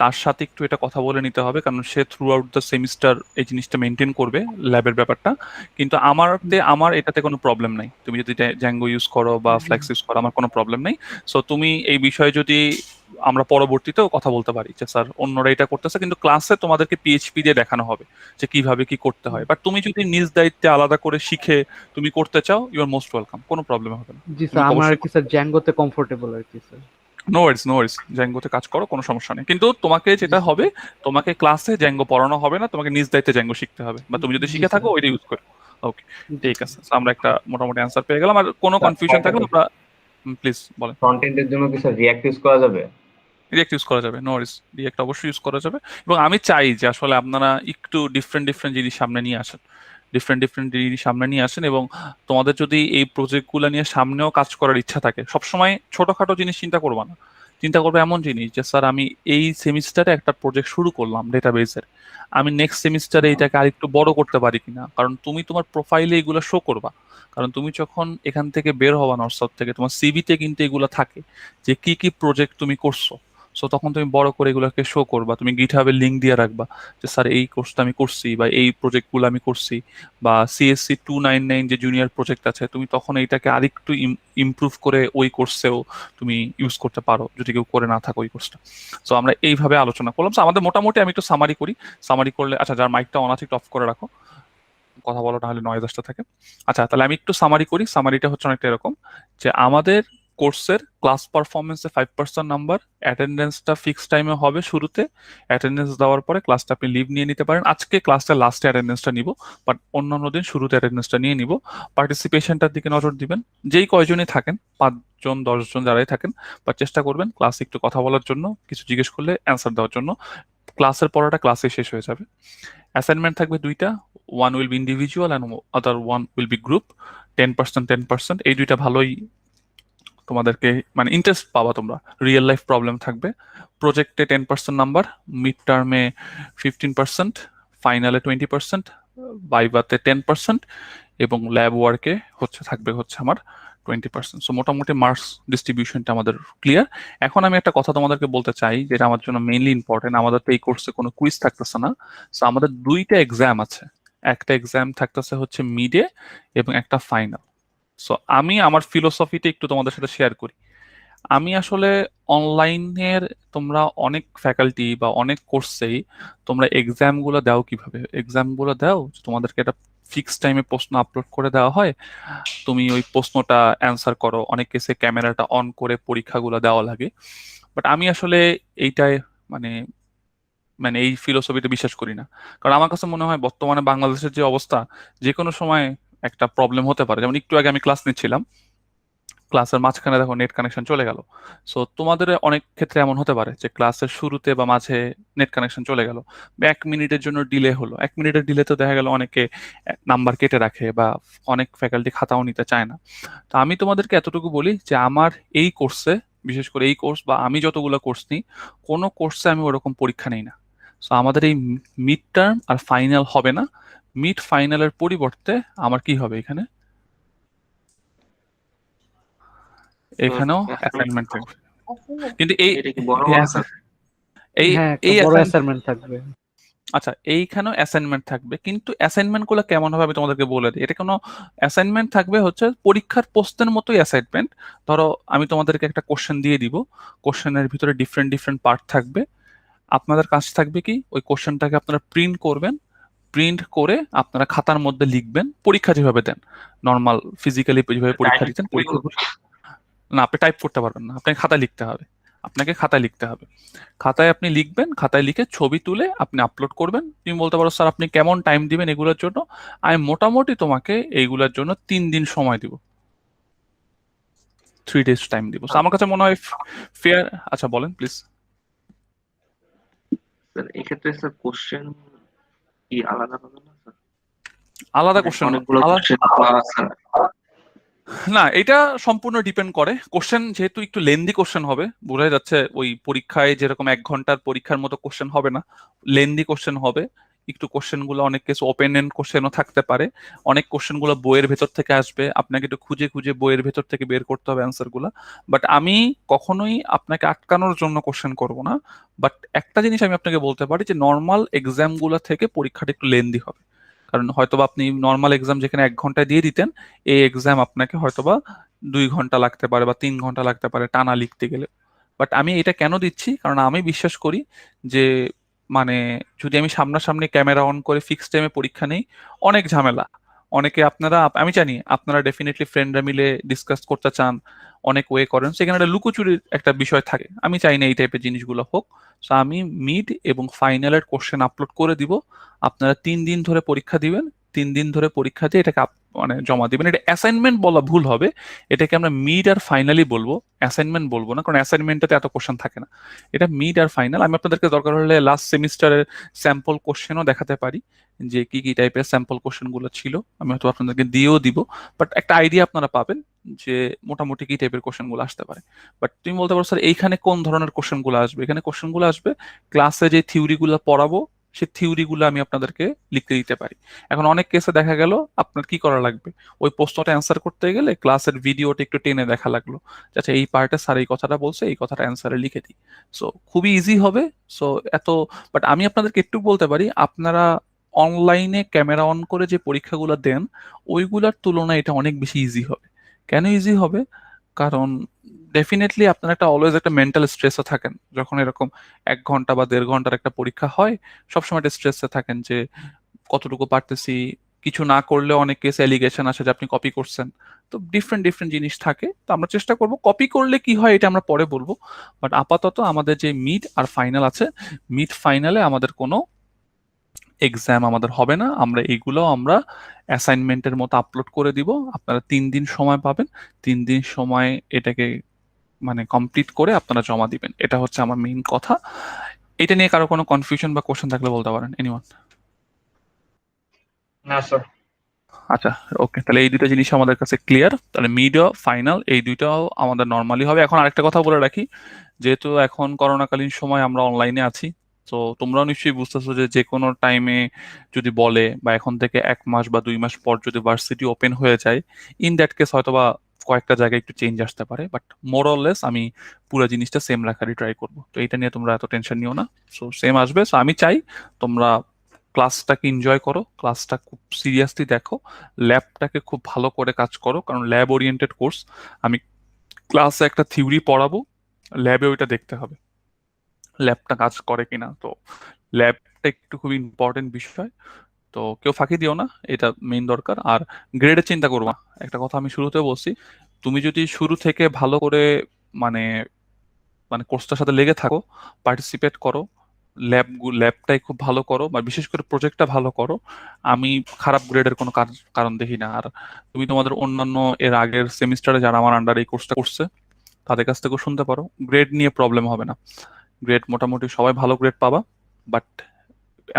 তার সাথে একটু এটা কথা বলে নিতে হবে, কারণ সে থ্রু আউট দ্য সেমিস্টার এই জিনিসটা মেনটেন করবে ল্যাবের ব্যাপারটা। কিন্তু আমার এটাতে কোনো প্রবলেম নাই, তুমি যদি জ্যাঙ্গো ইউজ করো বা ফ্লেক্স ইউজ করো, আমার কোনো প্রবলেম নেই। সো তুমি এই বিষয়ে যদি আমরা পরবর্তীতেও কথা বলতে পারি যে স্যার অন্যরা এটা করতেছে, কিন্তু ক্লাসে তোমাদেরকে PHP দিয়ে দেখানো হবে যে কিভাবে কি করতে হয়। বাট তুমি যদি নিজ দায়িত্বে আলাদা করে শিখে তুমি করতে চাও, ইউ আর মোস্ট ওয়েলকাম, কোনো প্রবলেম হবে না। জি তুমি স্যার আমার আর অবশ্যই কি স্যার জ্যাঙ্গোতে কমফোর্টেবল আর কি স্যার। নো ওয়ারিস, নো ওয়ারিস, জ্যাঙ্গোতে কাজ করো, কোনো সমস্যা নেই। কিন্তু তোমাকে যেটা হবে, তোমাকে ক্লাসে জ্যাঙ্গো পড়ানো হবে না, তোমাকে নিজ দায়িত্বে জ্যাঙ্গো শিখতে হবে, বা তুমি যদি জি শিখে স্যার। থাকো ওইটা ইউজ করো। ওকে, জি ঠিক স্যার। আছে। So, আমরা একটা মোটামুটি অ্যান্সার পেয়ে গেলাম। আর কোনো কনফিউশন থাকলে আমরা প্লিজ বলেন। ফ্রন্ট এন্ডের জন্য কি স্যার রিঅ্যাক্ট ইউজ করা যাবে? রিয়েক্ট ইউজ করা যাবে, নো ওয়ারিস, রিয়েক্ট অবশ্যই ইউজ করা যাবে। এবং আমি চাই যে আসলে আপনারা একটু ডিফারেন্ট ডিফারেন্ট জিনিস সামনে নিয়ে আসেন, ডিফারেন্ট ডিফারেন্ট জিনিস সামনে নিয়ে আসেন। এবং তোমাদের যদি এই প্রজেক্টগুলো নিয়ে সামনেও কাজ করার ইচ্ছা থাকে, সবসময় ছোটখাটো জিনিস চিন্তা করবা না, চিন্তা করবে এমন জিনিস যে স্যার আমি এই সেমিস্টারে একটা প্রজেক্ট শুরু করলাম ডেটাবেসের, আমি নেক্সট সেমিস্টারে এটাকে আরেকটু বড় করতে পারি কিনা। কারণ তুমি তোমার প্রোফাইলে এগুলো শো করবা, কারণ তুমি যখন এখান থেকে বের হবা নর্থ সাউথ থেকে, তোমার সিভিতে কিন্তু এগুলো থাকে যে কি কি প্রজেক্ট তুমি করছো। সো তখন তুমি বড় করে এগুলোকে শো করবা, তুমি গিটহাবের লিঙ্ক দিয়ে রাখবা যে স্যার এই কোর্সটা আমি করছি বা এই প্রজেক্টগুলো আমি করছি, বা সিএসসি 299 যে জুনিয়র প্রজেক্ট আছে, তুমি তখন এইটাকে আরেকটু ইমপ্রুভ করে ওই কোর্সেও তুমি ইউজ করতে পারো যদি কেউ করে না থাকো ওই কোর্সটা। সো আমরা এইভাবে আলোচনা করলাম। So, আমাদের মোটামুটি আমি একটু সামারি করি। সামারি করলে, আচ্ছা যার মাইকটা অন আছে একটু অফ করে রাখো, কথা বলো না হলে নয়েজ আসতে থাকে। আচ্ছা তাহলে আমি একটু সামারি করি। সামারিটা হচ্ছে অনেকটা এরকম যে আমাদের কোর্সের ক্লাস পারফরমেন্সে 5% নাম্বার, অ্যাটেন্ডেন্সটা ফিক্স টাইমে হবে শুরুতে, অ্যাটেন্ডেন্স দেওয়ার পরে ক্লাসটা আপনি লিভ নিয়ে নিতে পারেন। আজকে ক্লাসটা লাস্টে অ্যাটেন্ডেন্সটা নিব, বাট অন্যান্য দিন শুরুতে অ্যাটেন্ডেন্সটা নিয়ে নিব। পার্টিসিপেশনটার দিকে নজর দিবেন, যেই কয়জনই থাকেন, 5 জন 10 জন যারাই থাকেন, বা চেষ্টা করবেন ক্লাসে একটু কথা বলার জন্য, কিছু জিজ্ঞেস করলে অ্যান্সার দেওয়ার জন্য। ক্লাসের পড়াটা ক্লাসে শেষ হয়ে যাবে। অ্যাসাইনমেন্ট থাকবে দুইটা, one will be individual and other one will be group. 10%, এই দুইটা ভালোই তোমাদেরকে মানে ইন্টারেস্ট পাবা তোমরা, রিয়েল লাইফ প্রবলেম থাকবে। প্রজেক্টে 10% নাম্বার, মিড টার্মে 15%, ফাইনালে 20%, বাইবাতে 10%, এবং ল্যাব ওয়ার্কে থাকবে আমার 20%। সো মোটামুটি মার্কস ডিস্ট্রিবিউশনটা আমাদের ক্লিয়ার। এখন আমি একটা কথা তোমাদেরকে বলতে চাই, যেটা আমার জন্য মেইনলি ইম্পর্টেন্ট। আমাদের তো এই কোর্সে কোনো কুইজ থাকতেছে না। সো আমাদের দুইটা এক্সাম আছে, একটা এক্সাম থাকতেছে হচ্ছে মিডে এবং একটা ফাইনাল। সো আমি আমার ফিলোসফিটা একটু তোমাদের সাথে শেয়ার করি। আমি আসলে অনলাইনের, তোমরা অনেক ফ্যাকাল্টি বা অনেক কোর্সেই তোমরা এক্সামগুলো দাও কিভাবে? এক্সামগুলো দাও তোমাদেরকে একটা ফিক্স টাইমে প্রশ্ন আপলোড করে দেওয়া হয়, তুমি ওই প্রশ্নটা অ্যান্সার করো, অনেক কেসে ক্যামেরাটা অন করে পরীক্ষাগুলো দেওয়া লাগে। বাট আমি আসলে এইটাই মানে মানে এই ফিলোসফিটা বিশ্বাস করি না। কারণ আমার কাছে মনে হয় বর্তমানে বাংলাদেশের যে অবস্থা, যে কোনো সময় একটা প্রবলেম হতে পারে। যেমন একটু আগে আমি ক্লাস নিচ্ছিলাম, ক্লাসের মাঝখানে দেখো নেট কানেকশন চলে গেল। সো তোমাদের অনেক ক্ষেত্রে এমন হতে পারে যে ক্লাসের শুরুতে বা মাঝে নেট কানেকশন চলে গেল, বা 1 মিনিটের জন্য ডিলে হলো। 1 মিনিটের ডিলে তো দেখা গেল অনেকে নাম্বার কেটে রাখে, বা অনেক ফ্যাকাল্টি খাতাও নিতে চায় না। তো আমি তোমাদেরকে এতটুকু বলি যে আমার এই কোর্সে, বিশেষ করে এই কোর্স বা আমি যতগুলো কোর্স নিই, কোনো কোর্সে আমি ওরকম পরীক্ষা নেই না। সো আমাদের এই মিড টার্ম আর ফাইনাল হবে না। মিড ফাইনালের পরিবর্তে আমার কি হবে, এখানে এখানেও অ্যাসাইনমেন্ট থাকবে। কিন্তু এই এটা কি বড় এই বড় assi- এই হ্যাঁ, একটা এই বড় assign- অ্যাসাইনমেন্ট থাকবে। আচ্ছা এইখানেও অ্যাসাইনমেন্ট থাকবে, কিন্তু অ্যাসাইনমেন্ট গুলো কেমন হবে আমি তোমাদেরকে বলে দিই। এটা কোনো অ্যাসাইনমেন্ট থাকবে পরীক্ষার প্রশ্নের মতোই অ্যাসাইনমেন্ট। ধরো আমি তোমাদেরকে একটা কোশ্চেন দিয়ে দিব, কোশ্চেনের ভিতরে ডিফারেন্ট ডিফারেন্ট পার্ট থাকবে। আপনাদের কাজ থাকবে কি, ওই কোশ্চেনটাকে আপনারা প্রিন্ট করবেন, প্রিন্ট করে আপনারা খাতার মধ্যে লিখবেন, পরীক্ষা যেভাবে দেন নর্মাল ফিজিক্যালি যেভাবে পরীক্ষা দিতেন পরীক্ষা। না, আপনি টাইপ করতে পারবেন না, আপনাকে খাতায় লিখতে হবে। আপনাকে খাতায় লিখতে হবে, খাতায় আপনি লিখবেন, খাতায় লিখে ছবি তুলে আপনি আপলোড করবেন। তুমি বলতে পারো স্যার আপনি কেমন টাইম দিবেন এগুলোর জন্য? আমি মোটামুটি তোমাকে এইগুলোর জন্য 3 দিন সময় দিব, 3 days টাইম দিব। So, আমার কাছে মনে হয় ফেয়ার। আচ্ছা বলেন প্লিজ। স্যার এক্ষেত্রে স্যার কোশ্চেন কি আলাদা হবে না স্যার? আলাদা কোশ্চেন অনেকগুলো কোশ্চেন স্যার। না, এটা সম্পূর্ণ ডিপেন্ড করে। কোশ্চেন যেহেতু একটু লেন্দি কোশ্চেন হবে, বোঝাই যাচ্ছে ওই পরীক্ষায় যেরকম 1 ঘন্টার পরীক্ষার মতো কোশ্চেন হবে না, লেন্দি কোশ্চেন হবে। একটু কোশ্চেন গুলো অনেক কিছু ওপেন এন্ড কোশ্চেনও থাকতে পারে, অনেক কোশ্চেন গুলো বইয়ের ভেতর থেকে আসবে, আপনাকে একটু খুঁজে খুঁজে বইয়ের ভেতর থেকে বের করতে হবে অ্যান্সার গুলা। বাট আমি কখনোই আপনাকে আটকানোর জন্য কোশ্চেন করব না। বাট একটা জিনিস আমি আপনাকে বলতে পারি যে নর্মাল এক্সাম গুলা থেকে পরীক্ষাটা একটু লেন্দি হবে। কারণ হয়তোবা আপনি নর্মাল এক্সাম যেখানে 1 ঘন্টায় দিয়ে দিতেন, এই এক্সাম আপনাকে হয়তোবা 2 ঘন্টা লাগতে পারে বা 3 ঘন্টা লাগতে পারে টানা লিখতে গেলে। বাট আমি এটা কেন দিচ্ছি, কারণ আমি বিশ্বাস করি যে মানে যদি আমি সামনাসামনি ক্যামেরা অন করে ফিক্স টাইমে পরীক্ষা নেই, অনেক ঝামেলা। অনেকে আপনারা, আমি জানি আপনারা ডেফিনেটলি ফ্রেন্ডরা মিলে ডিসকাস করতে চান, অনেক ওয়ে করেন, সেখানে একটা লুকোচুরির একটা বিষয় থাকে। আমি চাই না এই টাইপের জিনিসগুলো হোক। সো আমি মিড এবং ফাইনালের কোশ্চেন আপলোড করে দিব, আপনারা 3 দিন ধরে পরীক্ষা দিবেন, 3 দিন ধরে পরীক্ষা দিয়ে এটাকে মানে জমা দিবেন। এটা অ্যাসাইনমেন্ট বলা ভুল হবে, এটাকে আমরা মিড আর ফাইনালি বলবো, অ্যাসাইনমেন্ট বলবো না, কারণ অ্যাসাইনমেন্টটাতে এত কোশ্চেন থাকে না। এটা মিড আর ফাইনাল। আমি আপনাদেরকে দরকার হলে লাস্ট সেমিস্টারের স্যাম্পল কোশ্চেনও দেখাতে পারি, যে কি কি টাইপের স্যাম্পল কোশ্চেন গুলো ছিল, আমি হয়তো আপনাদেরকে দিয়েও দিব। বাট একটা আইডিয়া আপনারা পাবেন যে মোটামুটি কি টাইপের কোশ্চেন গুলো আসতে পারে। বাট তুমি বলতে পারো স্যার এইখানে কোন ধরনের কোশ্চেন গুলো আসবে? এখানে কোশ্চেন গুলো আসবে ক্লাসে যে থিওরি গুলো পড়াবো সেই থিওরিগুলো আমি আপনাদেরকে লিখতে দিতে পারি। এখন অনেক কেসে দেখা গেল আপনার কি করা লাগবে, ওই প্রশ্নটা অ্যান্সার করতে গেলে ক্লাসের ভিডিওটা একটু টেনে দেখা লাগলো, আচ্ছা এই পার্টে স্যার এই কথাটা বলছে, এই কথাটা অ্যান্সারে লিখে দিই। সো খুবই ইজি হবে। সো এত, বাট আমি আপনাদেরকে একটু বলতে পারি, আপনারা অনলাইনে ক্যামেরা অন করে যে পরীক্ষাগুলো দেন ওইগুলোর তুলনায় এটা অনেক বেশি ইজি হবে। কেন ইজি হবে? কারণ ডেফিনেটলি আপনার একটা অলওয়েজ একটা মেন্টাল স্ট্রেসে থাকেন যখন এরকম 1 ঘন্টা বা 1.5 ঘন্টার একটা পরীক্ষা হয়, সবসময় একটা স্ট্রেসে থাকেন যে কতটুকু পারতেছি, কিছু না করলে অনেক কেস অ্যালিগেশন আসে যে আপনি কপি করছেন। তো ডিফারেন্ট ডিফারেন্ট জিনিস থাকে, তো আমরা চেষ্টা করব কপি করলে কি হয় এটা আমরা পরে বলবো। বাট আপাতত আমাদের যে মিড আর ফাইনাল আছে, মিড ফাইনালে আমাদের কোনো এক্সাম আমাদের হবে না, আমরা এইগুলো আমরা অ্যাসাইনমেন্টের মতো আপলোড করে দিব। আপনারা 3 দিন সময় পাবেন, 3 দিন সময় এটাকে মানে কমপ্লিট করে আপনারা জমা দিবেন। এটা হচ্ছে আমার মেইন কথা। এটা নিয়ে কারো কোনো কনফিউশন বা কোশ্চেন থাকলে বলতে পারেন, এনিওয়ান? না স্যার। আচ্ছা, ওকে, তাহলে এই দুটো জিনিস আমাদের কাছে ক্লিয়ার। তাহলে মিড ফাইনাল এই দুইটাও আমাদের নর্মালি হবে। এখন আরেকটা কথা বলে রাখি, যেহেতু এখন করোনাকালীন সময় আমরা অনলাইনে আছি, তো তোমরাও নিশ্চয়ই বুঝতেছো যে যে কোনো টাইমে যদি বলে বা এখন থেকে 1 মাস বা 2 মাস পর যদি ভার্সিটি ওপেন হয়ে যায়, ইন দ্যাট কেস হয়তো বা কয়েকটা জায়গায় একটু চেঞ্জ আসতে পারে, বাট মোর অর লেস আমি পুরো জিনিসটা সেম রাখারই ট্রাই করবো। তো এটা নিয়ে তোমরা এত টেনশন নিও না, সো সেম আসবে। সো আমি চাই তোমরা ক্লাসটাকে এনজয় করো, ক্লাসটা খুব সিরিয়াসলি দেখো, ল্যাবটাকে খুব ভালো করে কাজ করো, কারণ ল্যাব ওরিয়েন্টেড কোর্স। আমি ক্লাসে একটা থিওরি পড়াবো, ল্যাবে ওইটা দেখতে হবে ল্যাবটা কাজ করে কিনা। তো ল্যাবটা একটু খুব ইম্পর্টেন্ট বিষয়, তো কেউ ফাঁকি দিও না, এটা মেইন দরকার। আর গ্রেডের চিন্তা করবা, একটা কথা আমি শুরুতে বলছি, তুমি যদি শুরু থেকে ভালো করে মানে মানে কোর্সটার সাথে লেগে থাকো, পার্টিসিপেট করো, ল্যাবটাই খুব ভালো করো, বা বিশেষ করে প্রজেক্টটা ভালো করো, আমি খারাপ গ্রেডের কোনো কারণ দেখি না। আর তুমি তোমাদের অন্যান্য এর আগের সেমিস্টারে যারা আমার আন্ডার এই কোর্সটা করছে তাদের কাছ থেকেও শুনতে পারো, গ্রেড নিয়ে প্রবলেম হবে না। গ্রেড মোটামুটি সবাই ভালো গ্রেড পাবা, বাট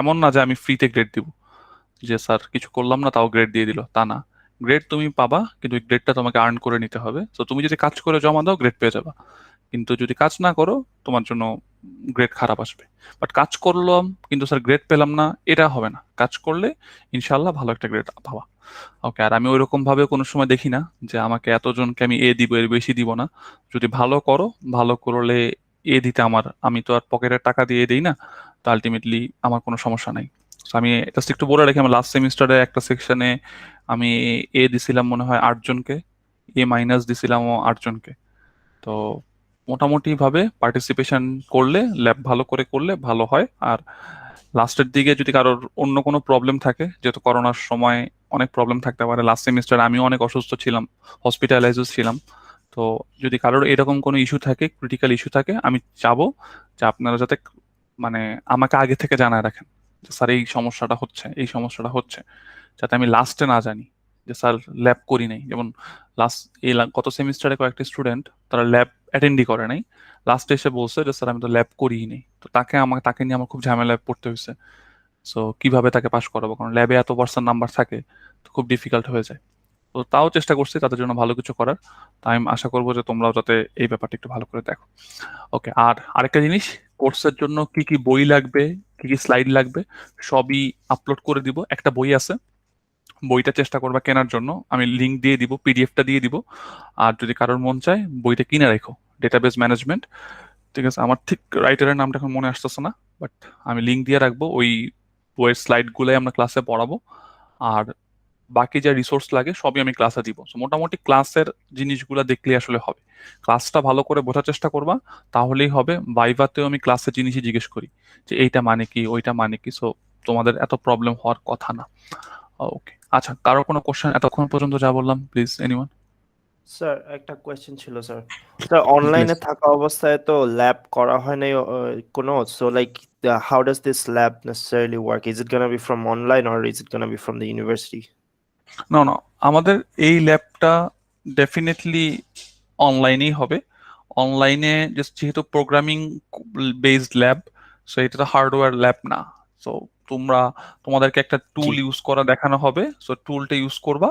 এমন না যে আমি ফ্রিতে গ্রেড দিব, যে স্যার কিছু করলাম না তাও গ্রেড দিয়ে দিল, তা না। গ্রেড তুমি পাবা, কিন্তু ওই গ্রেডটা তোমাকে আর্ন করে নিতে হবে। তো তুমি যদি কাজ করে জমা দাও গ্রেড পেয়ে যাবা, কিন্তু যদি কাজ না করো তোমার জন্য গ্রেড খারাপ আসবে। বাট কাজ করলাম কিন্তু স্যার গ্রেড পেলাম না, এটা হবে না। কাজ করলে ইনশাল্লাহ ভালো একটা গ্রেড পাবা। ওকে, আর আমি ওইরকম ভাবে কোনো সময় দেখি না যে আমাকে এতজনকে আমি এ দিব, এর বেশি দিব না। যদি ভালো করো, ভালো করলে এ দিতে আমি তো আর পকেটের টাকা দিয়ে দিই না, তো আলটিমেটলি আমার কোনো সমস্যা নাই। So আমি জাস্ট একটু বলে রাখি, আমার লাস্ট সেমিস্টারে একটা সেকশনে আমি এ দিছিলাম মনে হয় 8 জনকে, এ মাইনাস দিছিলাম 8 জনকে। তো মোটামুটি ভাবে পার্টিসিপেশন করলে, ল্যাব ভালো করে করলে ভালো হয়। আর লাস্টের দিকে যদি কারোর অন্য কোনো প্রবলেম থাকে, যেহেতু করোনার সময় অনেক প্রবলেম থাকতে পারে, লাস্ট সেমিস্টার আমিও অনেক অসুস্থ ছিলাম, হসপিটালাইজও ছিলাম। তো যদি কারোর এরকম কোনো ইস্যু থাকে, ক্রিটিক্যাল ইস্যু থাকে, আমি চাবো যে আপনারা যাতে মানে আমাকে আগে থেকে জানায় রাখেন যে স্যার এই সমস্যাটা হচ্ছে, এই সমস্যাটা হচ্ছে, যাতে আমি লাস্টে না জানি যে স্যার ল্যাব করি নাই। যেমন গত সেমিস্টারে কয়েকটা স্টুডেন্ট তারা ল্যাব অ্যাটেন্ডই করে নাই, লাস্টে এসে বলছে যে স্যার আমি তো ল্যাব করিই নেই। তো তাকে নিয়ে আমার খুব ঝামেলায় পড়তে হয়েছে। সো কিভাবে তাকে পাশ করাবো, কারণ ল্যাবে এত পার্সেন্ট নাম্বার থাকে, তো খুব ডিফিকাল্ট হয়ে যায়। তো তাও চেষ্টা করছি তাদের জন্য ভালো কিছু করার। তাই আমি আশা করবো যে তোমরাও যাতে এই ব্যাপারটা একটু ভালো করে দেখো। ওকে, আর আরেকটা জিনিস, কোর্সের জন্য কি কি বই লাগবে, কি কি স্লাইড লাগবে, সবই আপলোড করে দিব। একটা বই আছে, বইটা চেষ্টা করবা কেনার জন্য, আমি লিংক দিয়ে দিব, পিডিএফটা দিয়ে দিব। আর যদি কারোর মন চায় বইটা কিনে রাখো, ডেটাবেস ম্যানেজমেন্ট, ঠিক আছে। আমার ঠিক রাইটারের নামটা এখন মনে আসতেছে না, বাট আমি লিংক দিয়ে রাখবো। ওই বইয়ের স্লাইডগুলোই আমরা ক্লাসে পড়াবো, আর বাকি যা রিসোর্স লাগে সবই আমি ক্লাসে দিব। So, মোটামুটি ক্লাসের জিনিসগুলো দেখলে আসলে হবে। ক্লাসটা ভালো করে বোঝার চেষ্টা করবা, তাহলেই হবে। ভাইভাতেও আমি ক্লাসের জিনিসই জিজ্ঞেস করি যে এইটা মানে কি, ওইটা মানে কি। সো তোমাদের এত প্রবলেম হওয়ার কথা না। ওকে, আচ্ছা, কারো কোনো কোশ্চেন এতক্ষণ পর্যন্ত যা বললাম, প্লিজ এনিওয়ান? স্যার একটা কোয়েশ্চেন ছিল স্যার। স্যার অনলাইনে থাকা অবস্থায় তো ল্যাব করা হয় নাই কোনো, so like how does this lab necessarily work? Is it gonna be from online or is it gonna be from the university? না না, আমাদের এই ল্যাবটা ডেফিনেটলি অনলাইনেই হবে। অনলাইনে যেহেতু প্রোগ্রামিং বেসড ল্যাব, সো এটা তো হার্ডওয়্যার ল্যাব না। সো তোমাদেরকে একটা টুল ইউজ করা দেখানো হবে, সো টুলটা ইউজ করবা।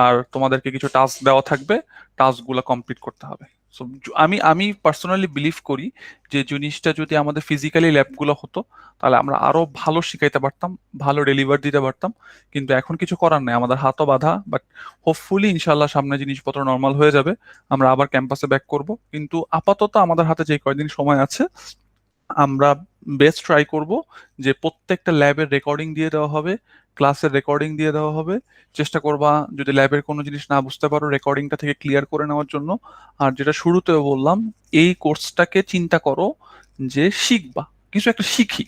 আর তোমাদেরকে কিছু টাস্ক দেওয়া থাকবে, টাস্কগুলো কমপ্লিট করতে হবে। সো আমি আমি পার্সোনালি বিলিভ করি যে জিনিসটা যদি আমাদের ফিজিক্যালি ল্যাবগুলো হতো তাহলে আমরা আরো ভালো শিখাইতে পারতাম, ভালো ডেলিভার দিতে পারতাম। কিন্তু এখন কিছু করার নেই, আমাদের হাতও বাঁধা। বাট হোপফুলি ইনশাল্লাহ সামনে জিনিসপত্র নর্মাল হয়ে যাবে, আমরা আবার ক্যাম্পাসে ব্যাক করব। কিন্তু আপাতত আমাদের হাতে যে কয়দিন সময় আছে আমরা বেস্ট ট্রাই করব যে প্রত্যেকটা ল্যাবের রেকর্ডিং দিয়ে দেওয়া হবে, ক্লাসের রেকর্ডিং দিয়ে দেওয়া হবে। চেষ্টা করবা যদি ল্যাবের কোনো জিনিস না বুঝতে পারো রেকর্ডিংটা থেকে ক্লিয়ার করে নেওয়ার জন্য। আর যেটা শুরুতেও বললাম, এই কোর্সটাকে চিন্তা করো যে শিখবা, কিছু একটা শিখি।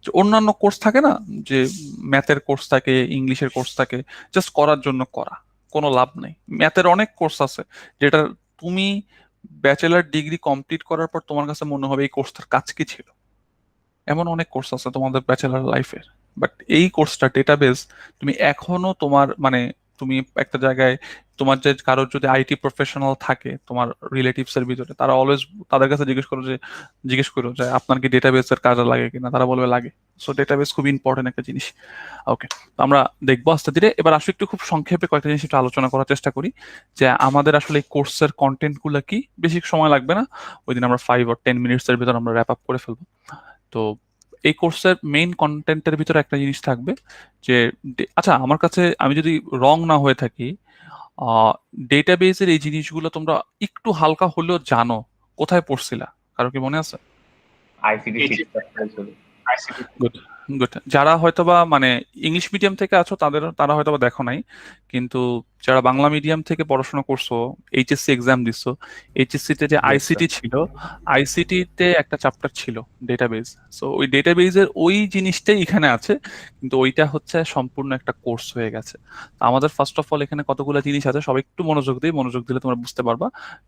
যে অন্যান্য কোর্স থাকে না, যে ম্যাথের কোর্স থাকে, ইংলিশের কোর্স থাকে, জাস্ট করার জন্য করা, কোনো লাভ নেই। ম্যাথের অনেক কোর্স আছে যেটা তুমি ব্যাচেলার ডিগ্রি কমপ্লিট করার পর তোমার কাছে মনে হবে এই কোর্সটার কাজ কি ছিল। এমন অনেক কোর্স আছে তোমাদের ব্যাচেলার লাইফের, বাট এই কোর্সটা ডেটাবেস তুমি এখনো তোমার মানে তুমি একটা জায়গায় তোমার যে কারোর যদি আইটি প্রফেশনাল থাকে তোমার রিলেটিভস এর ভিতরে, তারা অলওয়েজ তাদের কাছে জিজ্ঞেস করো যে আপনার কি ডেটাবেস এর কাজে লাগে কিনা, তারা বলবে লাগে। সো ডেটাবেস খুব ইম্পর্টেন্ট একটা জিনিস। ওকে, আমরা দেখবো আস্তে ধীরে। এবার আসলে একটু খুব সংক্ষেপে কয়েকটা জিনিস একটু আলোচনা করার চেষ্টা করি যে আমাদের আসলে এই কোর্সের কন্টেন্ট গুলো কি। বেশি সময় লাগবে না, ওই দিন আমরা 5 or 10 মিনিটস এর ভিতর আমরা র্যাপ আপ করে ফেলবো। তো এই কোর্সের মেইন কন্টেন্টের ভিতরে একটা জিনিস থাকবে যে আচ্ছা আমার কাছে, আমি যদি রং না হয়ে থাকি, ডেটাবেসের এই জিনিসগুলো তোমরা একটু হালকা হলেও জানো, কোথায় পড়ছিলা? কারো কি মনে আছে? আইসিটি 6 চ্যাপ্টার ছিল। Good good. যারা হয়তোবা মানে ইংলিশ মিডিয়াম থেকে আছো তারা হয়তোবা দেখো নাই, কিন্তু যারা বাংলা মিডিয়াম থেকে পড়াশোনা করছো, এইচএসসি এক্সাম দিছো, এইচএসসি তে যে আইসিটি ছিল, আইসিটি তে একটা চ্যাপ্টার ছিল ডেটাবেস। সো ওই ডেটাবেসের ওই জিনিসটাই এখানে আছে, কিন্তু ওইটা হচ্ছে সম্পূর্ণ একটা কোর্স হয়ে গেছে। তো আমাদের ফার্স্ট অফ অল এখানে কতগুলো জিনিস আছে, সবাই একটু মনোযোগ দিলে তোমরা বুঝতে পারবা।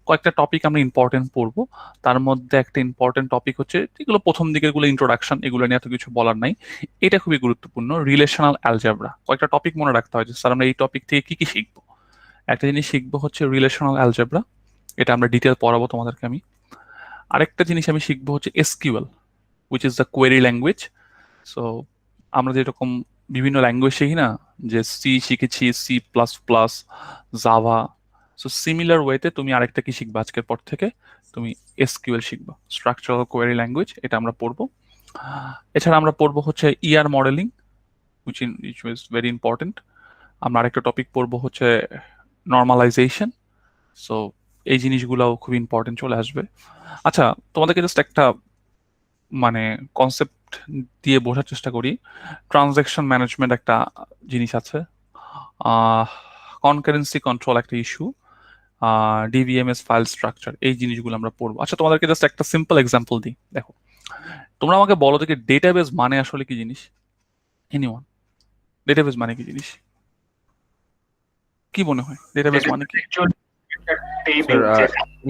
কয়েকটা টপিক আমরা ইম্পর্টেন্ট পড়বো। তার মধ্যে একটা ইম্পর্টেন্ট টপিক হচ্ছে, এগুলো প্রথম দিকের গুলো ইন্ট্রোডাকশন, এগুলো নিয়ে এত কিছু বলার নাই। এটা খুবই গুরুত্বপূর্ণ, রিলেশনাল অ্যালজেব্রা। কয়েকটা টপিক মনে রাখতে হয় যে স্যার আমরা এই টপিক থেকে কি কি শিখবো। একটা জিনিস শিখবো হচ্ছে রিলেশনাল অ্যালজেব্রা, এটা আমরা ডিটেল পড়াবো তোমাদেরকে আমি। আরেকটা জিনিস আমি শিখবো হচ্ছে SQL, which is the query language. So আমরা যেরকম বিভিন্ন ল্যাঙ্গুয়েজ শিখি না, যে সি শিখেছি, C plus plus, Java. So similar ওয়েতে তুমি আরেকটা কি শিখবা আজকের পর থেকে, তুমি এসকিউএল শিখবা, স্ট্রাকচারাল কোয়েরি ল্যাঙ্গুয়েজ। এটা আমরা পড়বো। এছাড়া আমরা পড়বো হচ্ছে ER modelling, which is very important. আমরা আরেকটা টপিক পড়বো হচ্ছে নর্মালাইজেশন। সো এই জিনিসগুলোও খুব ইম্পর্টেন্ট চলে আসবে। আচ্ছা, তোমাদেরকে জাস্ট একটা মানে কনসেপ্ট দিয়ে বোঝার চেষ্টা করি। ট্রানজ্যাকশন ম্যানেজমেন্ট একটা জিনিস আছে, কনকারেন্সি কন্ট্রোল একটা ইস্যু, ডিভিএমএস ফাইল স্ট্রাকচার, এই জিনিসগুলো আমরা পড়বো। আচ্ছা, তোমাদেরকে জাস্ট একটা সিম্পল এক্সাম্পল দিই। দেখো, তোমরা আমাকে বলো দেখি ডেটাবেস মানে আসলে কি জিনিস? এনিওয়ান, ডেটাবেস মানে কি জিনিস? কি মনে হয় ডেটাবেস মানে কি?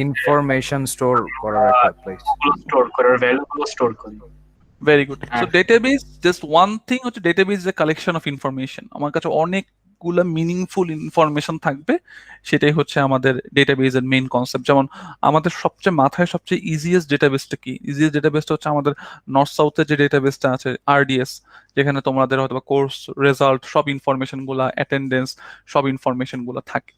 ইনফরমেশন স্টোর করার একটা প্লেস, স্টোর করার ভ্যালুগুলো স্টোর করি। Very good. So database just one thing হচ্ছে, database is a collection of information. আমার কাছে অনেকগুলো মিনিংফুল ইনফরমেশন থাকবে, সেটাই হচ্ছে আমাদের ডেটাবেসের মেইন কনসেপ্ট। যেমন আমাদের মাথায় সবচেয়ে ইজিয়েস্ট ডেটাবেসটা কি? ইজিয়েস্ট ডেটাবেসটা হচ্ছে আমাদের নর্থ সাউথের যে ডেটাবেসটা আছে, আরডিএস, যেখানে তোমাদের হয়তো কোর্স রেজাল্ট, সব ইনফরমেশন গুলা, অ্যাটেন্ডেন্স, সব ইনফরমেশন গুলা থাকে।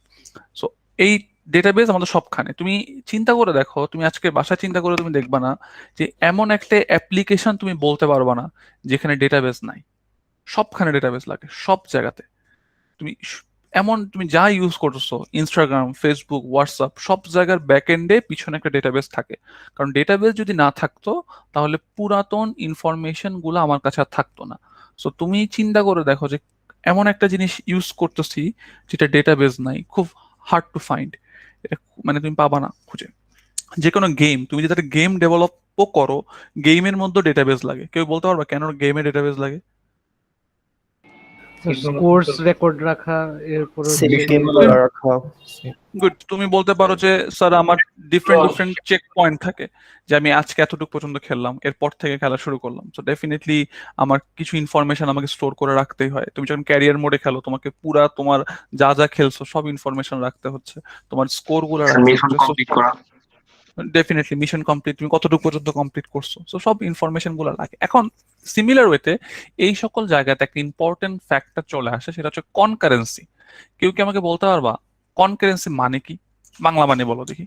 সো এই ডেটাবেস আমাদের সবখানে। তুমি চিন্তা করে দেখো, তুমি আজকে বাসায় চিন্তা করে তুমি দেখবা না যে এমন একটা অ্যাপ্লিকেশন তুমি বলতে পারবা না যেখানে ডেটাবেস নাই। সবখানে ডেটাবেস লাগে, সব জায়গাতে। তুমি যা ইউজ করছো, ইনস্টাগ্রাম, ফেসবুক, হোয়াটসঅ্যাপ, সব জায়গার ব্যাকএন্ডে পিছনে একটা ডেটাবেস থাকে। কারণ ডেটাবেস যদি না থাকতো তাহলে পুরাতন ইনফরমেশন গুলো আমার কাছে আর থাকতো না। সো তুমি চিন্তা করে দেখো যে এমন একটা জিনিস ইউজ করতেছি যেটা ডেটাবেস নাই, খুব হার্ড টু ফাইন্ড। এটা মানে তুমি পাবা না খুঁজে। যে কোনো গেম, তুমি যদি একটা গেম ডেভেলপও করো, গেমের মধ্যে ডেটাবেস লাগে। কেউ বলতে পারবা কেন গেমে ডেটাবেস লাগে? কোর্স রেকর্ড রাখা, এরপর রাখা। গুড। তুমি বলতে পারো যে স্যার আমার ডিফারেন্ট চেক পয়েন্ট থাকে, যে আমি আজকে এতটুকু পর্যন্ত খেললাম, এরপর থেকে খেলা শুরু করলাম। সো ডেফিনেটলি আমার কিছু ইনফরমেশন আমাকে স্টোর করে রাখতেই হয়। তুমি যখন ক্যারিয়ার মোডে খেলো, তোমাকে পুরা তোমার যা যা খেলছো সব ইনফরমেশন রাখতে হচ্ছে, তোমার স্কোর গুলো ডেফিনেটলি মিশন কমপ্লিট, তুমি কতটুকু পর্যন্ত কমপ্লিট করছো, সো সব ইনফরমেশন গুলো লাগে। এখন সিমিলার ওয়েতে এই সকল জায়গাতে একটা ইম্পর্টেন্ট ফ্যাক্টর চলে আসে, সেটা হচ্ছে কনকারেন্সি। কেউ কি আমাকে বলতে পারবা কনকারেন্সি মানে কি? বাংলা মানে বলো দেখি।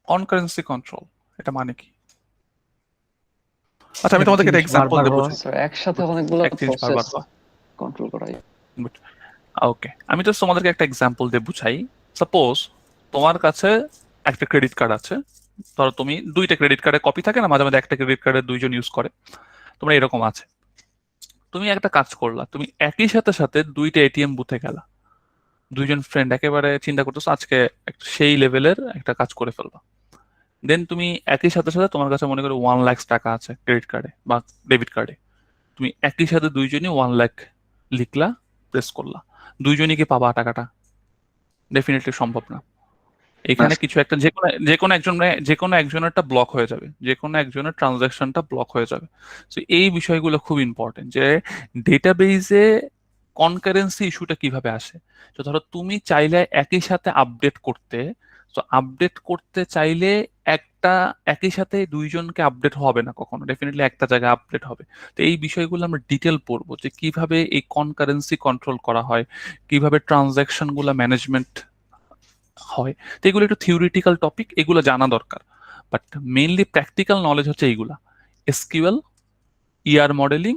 কনকারেন্সি কন্ট্রোল এটা মানে কি? আচ্ছা আমি তোমাদেরকে একটা এক্সাম্পল দেবো। স্যার একসাথে অনেকগুলো এক জিনিস বারবার হয়। কন্ট্রোল করা যায়। ওকে, আমি তো তোমাদেরকে একটা এক্সাম্পল দিয়ে বুঝাই। সাপোজ তোমার কাছে একটা ক্রেডিট কার্ড আছে, ধরো তুমি দুইটা ক্রেডিট কার্ডের কপি থাকে না, মাঝে মাঝে একটা ক্রেডিট কার্ডের দুইজন ইউজ করে, তোমরা এরকম আছে। তুমি একটা কাজ করলা, তুমি একই সাথে সাথে দুইটা এটিএম বুথে গেলা, দুইজন ফ্রেন্ড একেবারে চিন্তা করতেছো আজকে সেই লেভেলের একটা কাজ করে ফেলবা। দেন তুমি একই সাথে সাথে তোমার কাছে মনে করো 1 লাখ টাকা আছে ক্রেডিট কার্ডে বা ডেবিট কার্ডে, তুমি একই সাথে দুইজনই 1 লাখ লিখলা, প্রেস করলা, দুইজনই কি পাবা টাকাটা? ডেফিনেটলি সম্ভব না। এখানে কিছু একটা যে কোনো একজনেরটা ব্লক হয়ে যাবে, যে কোনো একজনের ট্রানজাকশনটা ব্লক হয়ে যাবে। তো এই বিষয়গুলো খুব ইম্পর্টেন্ট যে ডেটাবেজে কনকারেন্সি ইস্যুটা কিভাবে আসে। তো ধরো তুমি চাইলে একই সাথে আপডেট করতে, তো আপডেট করতে চাইলে একই সাথে দুইজনকে আপডেট হবে না কখনো, ডেফিনেটলি একটা জায়গায় আপডেট হবে। তো এই বিষয়গুলো আমরা ডিটেল পড়বো যে কিভাবে এই কনকারেন্সি কন্ট্রোল করা হয়, কিভাবে ট্রানজাকশন গুলা ম্যানেজমেন্ট হয়। তো এগুলো একটু থিওরিটিক্যাল টপিক, এগুলো জানা দরকার, বাট মেইনলি প্র্যাকটিক্যাল নলেজ হচ্ছে এইগুলা, এসকিউএল, ইআর মডেলিং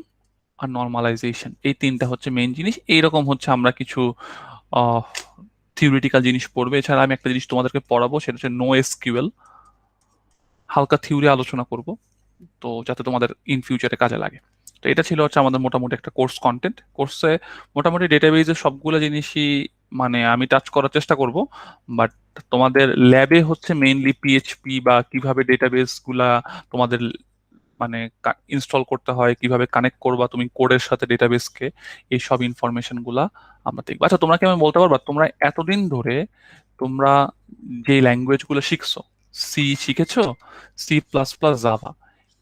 আর নর্মালাইজেশন, এই তিনটা হচ্ছে মেইন জিনিস। এইরকম হচ্ছে আমরা কিছু থিওরিটিক্যাল জিনিস পড়বে। এছাড়া আমি একটা জিনিস তোমাদেরকে পড়াবো, সেটা হচ্ছে নো এসকিউএল, হালকা থিওরি আলোচনা করব, তো যাতে তোমাদের ইন ফিউচারে কাজে লাগে। তো এটা ছিল হচ্ছে আমাদের মোটামুটি একটা কোর্স কন্টেন্ট। কোর্সে মোটামুটি ডেটাবেজের সবগুলো জিনিসই মানে আমি টাচ করার চেষ্টা করব, বাট তোমাদের ল্যাবে হচ্ছে মেইনলি পিএইচপি বা কিভাবে ডেটাবেস গুলা তোমাদের মানে ইনস্টল করতে হয়, কিভাবে কানেক্ট করবা তুমি কোডের সাথে ডেটাবেসকে, এই সব ইনফরমেশন গুলা আমরা দেখবো। আচ্ছা তোমরা কি আমি বলতে পারবা, তোমরা এতদিন ধরে তোমরা যে ল্যাঙ্গুয়েজ গুলো শিখছো, সি শিখেছো, সি প্লাস প্লাস, জাভা,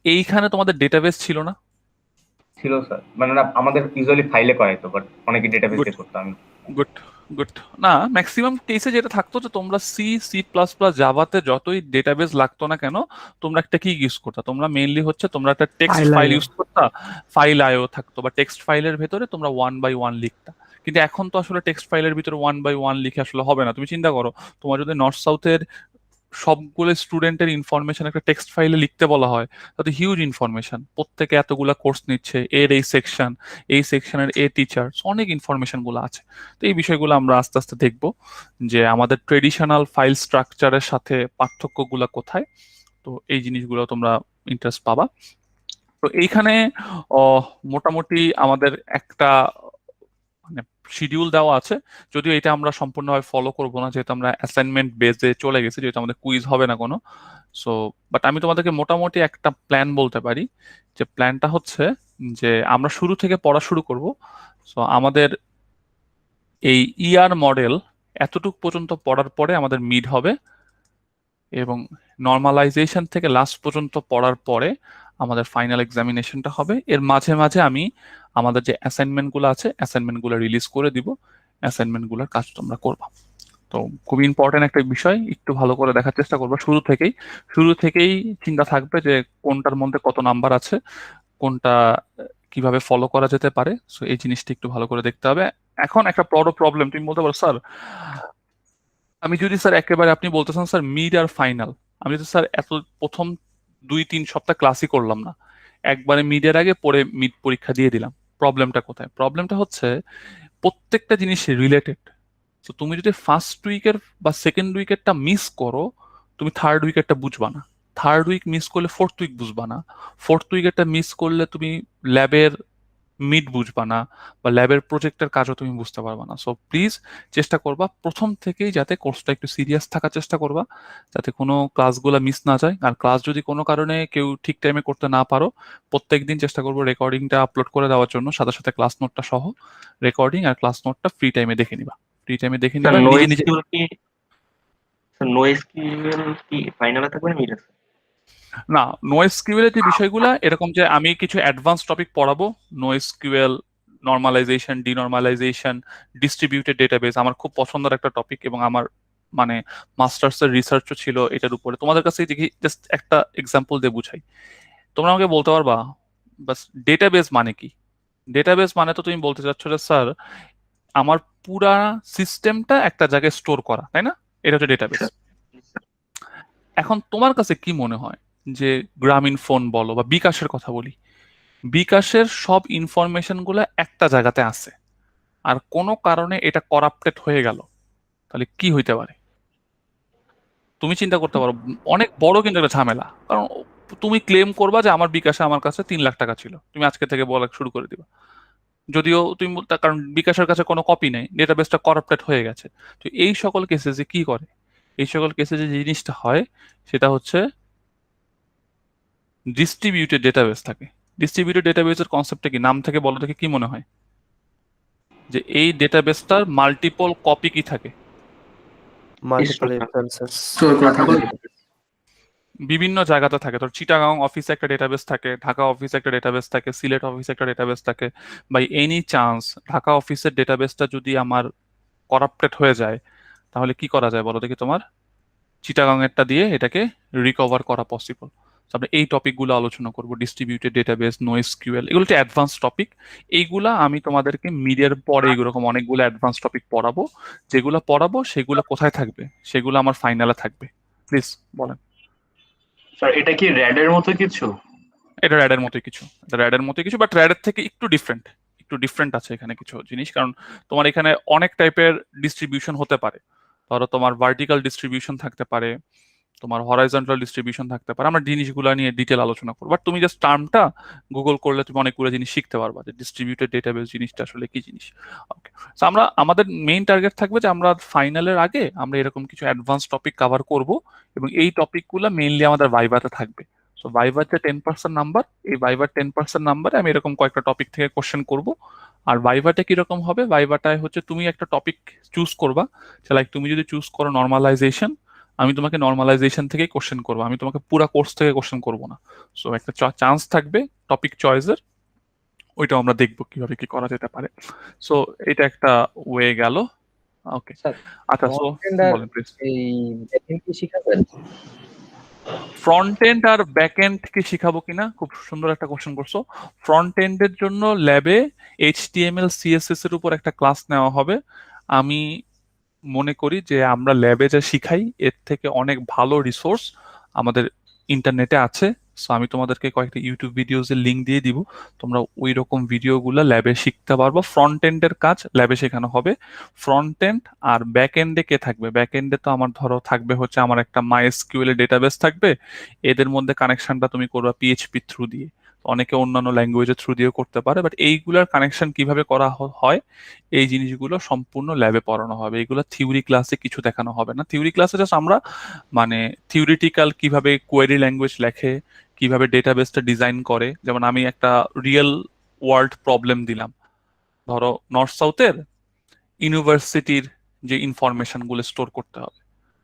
এইখানে তোমাদের ডেটাবেস ছিল না? ছিল স্যার, মানে না আমাদের ইউজুয়ালি ফাইলে করাই তো, বাট অনেকে ডেটাবেস দিয়ে করতাম। Good good. না ম্যাক্সিমাম কেসে যেটা থাকতো যে তোমরা সি সি প্লাস প্লাস জাভাতে যতই ডেটাবেস লাগতো না কেন, তোমরা একটা কি ইউজ করতা, তোমরা মেইনলি হচ্ছে তোমরা একটা text File file IO use করতা, ফাইল আইও থাকতো, বা টেক্সট ফাইলের ভেতরে তোমরা 1 বাই 1 লিখতা। কিন্তু এখন তো আসলে টেক্সট ফাইলের ভিতরে 1 বাই 1 লিখে আসলে হবে না। তুমি চিন্তা করো, তোমার যদি নর্থ সাউথের সবগুলো স্টুডেন্টের ইনফরমেশন একটা টেক্সট ফাইলে লিখতে বলা হয়, তাতে হিউজ ইনফরমেশন, প্রত্যেকে এতগুলা কোর্স নিচ্ছে, এর এই সেকশনের এ টিচার, অনেক ইনফরমেশন গুলো আছে। তো এই বিষয়গুলো আমরা আস্তে আস্তে দেখব যে আমাদের ট্রেডিশনাল ফাইল স্ট্রাকচারের সাথে পার্থক্যগুলো কোথায়। তো এই জিনিসগুলো তোমরা ইন্টারেস্ট পাবা। তো এইখানে মোটামুটি আমাদের একটা মানে শিডিউল দেওয়া আছে, যদিও এটা আমরা সম্পূর্ণভাবে ফলো করবো না, যেহেতু আমরা অ্যাসাইনমেন্ট বেসে চলে গেছি, যেহেতু আমাদের কুইজ হবে না কোনো। সো বাট আমি তোমাদেরকে মোটামুটি একটা প্ল্যান বলতে পারি, যে প্ল্যানটা হচ্ছে যে আমরা শুরু থেকে পড়া শুরু করব। সো আমাদের এই ইআর মডেল এতটুকু পর্যন্ত পড়ার পরে আমাদের মিড হবে, এবং নর্মালাইজেশন থেকে লাস্ট পর্যন্ত পড়ার পরে আমাদের ফাইনাল এক্সামিনেশনটা হবে। এর মাঝে মাঝে আমি আমাদের যে অ্যাসাইনমেন্টগুলো আছে অ্যাসাইনমেন্টগুলো রিলিজ করে দিব, অ্যাসাইনমেন্টগুলোর কাজ তোমরা করবা। তো খুবই ইম্পর্টেন্ট একটা বিষয়, একটু ভালো করে দেখার চেষ্টা করবা। শুরু থেকেই চিন্তা থাকবে যে কোনটার মধ্যে কত নাম্বার আছে, কোনটা কিভাবে ফলো করা যেতে পারে। সো এই জিনিসটা একটু ভালো করে দেখতে হবে। এখন একটা বড় প্রবলেম, তুমি বলতে পারো স্যার আমি যদি স্যার একেবারে আপনি বলতেছেন স্যার মিড আর ফাইনাল, আমি যদি স্যার এত প্রথম 2-3 সপ্তাহ ক্লাসই করলাম না, একবারে মিডের আগে পরে মিড পরীক্ষা দিয়ে দিলাম, প্রবলেমটা কোথায়? প্রবলেমটা হচ্ছে প্রত্যেকটা জিনিস রিলেটেড। তো তুমি যদি ফার্স্ট উইকের বা সেকেন্ড উইকেরটা মিস করো, তুমি থার্ড উইকেরটা বুঝবা না, থার্ড উইক মিস করলে ফোর্থ উইক বুঝবা না, ফোর্থ উইকেরটা মিস করলে তুমি ল্যাবের মিড বুঝবা না, বা ল্যাবের প্রজেক্টের কাজও তুমি বুঝতে পারবা না। সো প্লিজ চেষ্টা করবা প্রথম থেকেই যাতে কোর্সটা একটু সিরিয়াস থাকার চেষ্টা করবা, যাতে কোনো ক্লাসগুলো মিস না যায়। আর ক্লাস যদি কোনো কারণে কেউ ঠিক টাইমে করতে না পারো, প্রত্যেকদিন চেষ্টা করবো রেকর্ডিংটা আপলোড করে দেওয়ার জন্য, সাথে সাথে ক্লাস নোটটা সহ। রেকর্ডিং আর ক্লাস নোটটা ফ্রি টাইমে দেখে নিবা, নিজে নিজে। নো এসকিউএল কি ফাইনালে থাকবে না মিডে? না, নো এসকিউএল এর যে বিষয়গুলো এরকম যে আমি কিছু অ্যাডভান্স টপিক পড়াবো, no SQL, normalisation, denormalisation, distributed database আমার খুব পছন্দের একটা টপিক, এবং আমার মানে মাস্টার্স এর রিসার্চও ছিল এটার উপরে। তোমাদের কাছে দেখি জাস্ট একটা এক্সাম্পল দিয়ে বুঝাই, তোমরা আমাকে বলতে পারবা বাস ডেটাবেস মানে কি? ডেটাবেস মানে তো তুমি বলতে চাচ্ছ যে স্যার আমার পুরা সিস্টেমটা একটা জায়গায় স্টোর করা, তাই না? এটা হচ্ছে ডেটাবেস। এখন তোমার কাছে কি মনে হয় যে গ্রামীণ ফোন বলো বা বিকাশের কথা বলি, বিকাশের সব ইনফরমেশন গুলো একটা জায়গাতে আছে, আর কোনো কারণে এটা করাপ্টেড হয়ে গেল, তাহলে কি হইতে পারে? তুমি চিন্তা করতে পারো, অনেক বড় কিন্তু একটা ঝামেলা। কারণ তুমি ক্লেম করবা যে আমার বিকাশে আমার কাছে 3 লাখ টাকা ছিল, তুমি আজকে থেকে বলা শুরু করে দিবা, যদিও তুমি কারণ বিকাশের কাছে কোনো কপি নেই, ডেটাবেসটা করাপ্টেড হয়ে গেছে। তো এই সকল কেসে যে কি করে, এই সকল কেসে যে জিনিসটা হয় সেটা হচ্ছে ডিস্ট্রিবিউটেড ডেটাবেস থাকে। ডিস্ট্রিবিউটেড ডেটাবেসের কনসেপ্টটা কি, নাম থেকে বলো থেকে কি মনে হয় যে এই ডেটাবেসটার মাল্টিপল কপি কি থাকে? মাল্টিপল ইনস্ট্যান্সেস স্টোর করা থাকে। বিভিন্ন জায়গাতে থাকে। তোর চিটাগাং অফিসে একটা ডেটাবেস থাকে, ঢাকা অফিসে একটা ডেটাবেস থাকে, সিলেট অফিসে একটা ডেটাবেস থাকে। বাই এনি চান্স ঢাকা অফিসের ডেটাবেসটা যদি আমার করাপ্টেড হয়ে যায়, তাহলে কি করা যায় বলো দেখি? তোমার চিটাগাং এরটা দিয়ে এটাকে রিকভার করা পসিবল। আমরা এই টপিকগুলো আলোচনা করব, ডিস্ট্রিবিউটেড ডেটাবেস, নোএসকিউএল, এগুলো একটা অ্যাডভান্স টপিক। এইগুলা আমি তোমাদেরকে মিডের পরে এরকম অনেকগুলো অ্যাডভান্স টপিক পড়াবো। যেগুলো পড়াবো সেগুলো কোথায় থাকবে? সেগুলো আমার ফাইনালে থাকবে। প্লিজ বলেন। স্যার এটা কি র্যাডের মতো কিছু? এটা র্যাডের মতোই কিছু, এটা র্যাডের মতোই কিছু, বাট র্যাডের থেকে একটু ডিফারেন্ট আছে এখানে কিছু জিনিস। কারণ তোমার এখানে অনেক টাইপের ডিস্ট্রিবিউশন হতে পারে। ধরো তোমার ভার্টিক্যাল ডিস্ট্রিবিউশন থাকতে পারে, তোমার হরাইজন্টাল ডিস্ট্রিবিউশন থাকতে পারে। আমরা জিনিসগুলো নিয়ে ডিটেল আলোচনা করবো, বাট তুমি জাস্ট টার্মটা গুগল করলে তুমি অনেকগুলো জিনিস শিখতে পারবা যে ডিস্ট্রিবিউটেড ডেটাবেস জিনিসটা আসলে কি জিনিস। ওকে, তো আমরা আমাদের মেইন টার্গেট থাকবে যে আমরা ফাইনালের আগে আমরা এরকম কিছু অ্যাডভান্স টপিক কভার করব, এবং এই টপিকগুলো মেইনলি আমাদের ভাইভাতে থাকবে। সো ভাইভার যে 10% নাম্বার, এই ভাইভার 10% নাম্বারে আমি এরকম কয়েকটা টপিক থেকে কোশ্চেন করব। আর ভাইভাটা কিরকম হবে? ভাইভাটায় হচ্ছে তুমি একটা টপিক চুজ করবা, লাইক তুমি যদি চুজ করো নর্মালাইজেশন, আমি তোমাকে নর্মালাইজেশন থেকেই কোশ্চেন করবো, আমি তোমাকে পুরো কোর্স থেকে কোশ্চেন করবো না। সো একটা চান্স থাকবে টপিক চয়েসের, ওইটাও আমরা দেখবো কিভাবে কি করা যেতে পারে। সো এটা একটা ওয়ে গেল। ওকে, আচ্ছা, সো বলেন প্লিজ। ফ্রন্ট এন্ড আর ব্যাক এন্ড কি শিখাবো কিনা, খুব সুন্দর একটা কোশ্চেন করছো। ফ্রন্ট এন্ডের জন্য ল্যাবে HTML CSS এর উপর একটা ক্লাস নেওয়া হবে। আমি মনে করি যে আমরা ল্যাবে যা শিখাই এর থেকে অনেক ভালো রিসোর্স আমাদের ইন্টারনেটে আছে। সো আমি তোমাদেরকে কয়েকটা ইউটিউব ভিডিওস এর লিঙ্ক দিয়ে দিব, তোমরা ওই রকম ভিডিওগুলো ল্যাবে শিখতে পারবো। ফ্রন্ট এন্ডের কাজ ল্যাবে শেখানো হবে। ফ্রন্ট এন্ড আর ব্যাক এন্ডে কে থাকবে? ব্যাক এন্ডে তো আমার ধরো থাকবে হচ্ছে আমার একটা MySQL এর ডেটাবেস থাকবে, এদের মধ্যে কানেকশনটা তুমি করবা PHP থ্রু দিয়ে, অনেকে অন্যান্য ল্যাঙ্গুয়েজের থ্রু দিয়েও করতে পারে, বাট এইগুলার কানেকশন কিভাবে করা হয় এই জিনিসগুলো সম্পূর্ণ ল্যাবে পড়ানো হবে। এগুলো থিওরি ক্লাসে কিছু দেখানো হবে না। থিওরি ক্লাসে জাস্ট আমরা মানে থিওরিটিক্যাল কিভাবে কোয়েরি ল্যাঙ্গুয়েজ লেখে, কিভাবে ডেটাবেসটা ডিজাইন করে। যেমন আমি একটা রিয়েল ওয়ার্ল্ড প্রবলেম দিলাম, ধরো নর্থ সাউথের ইউনিভার্সিটির যে ইনফরমেশন গুলো স্টোর করতে হবে,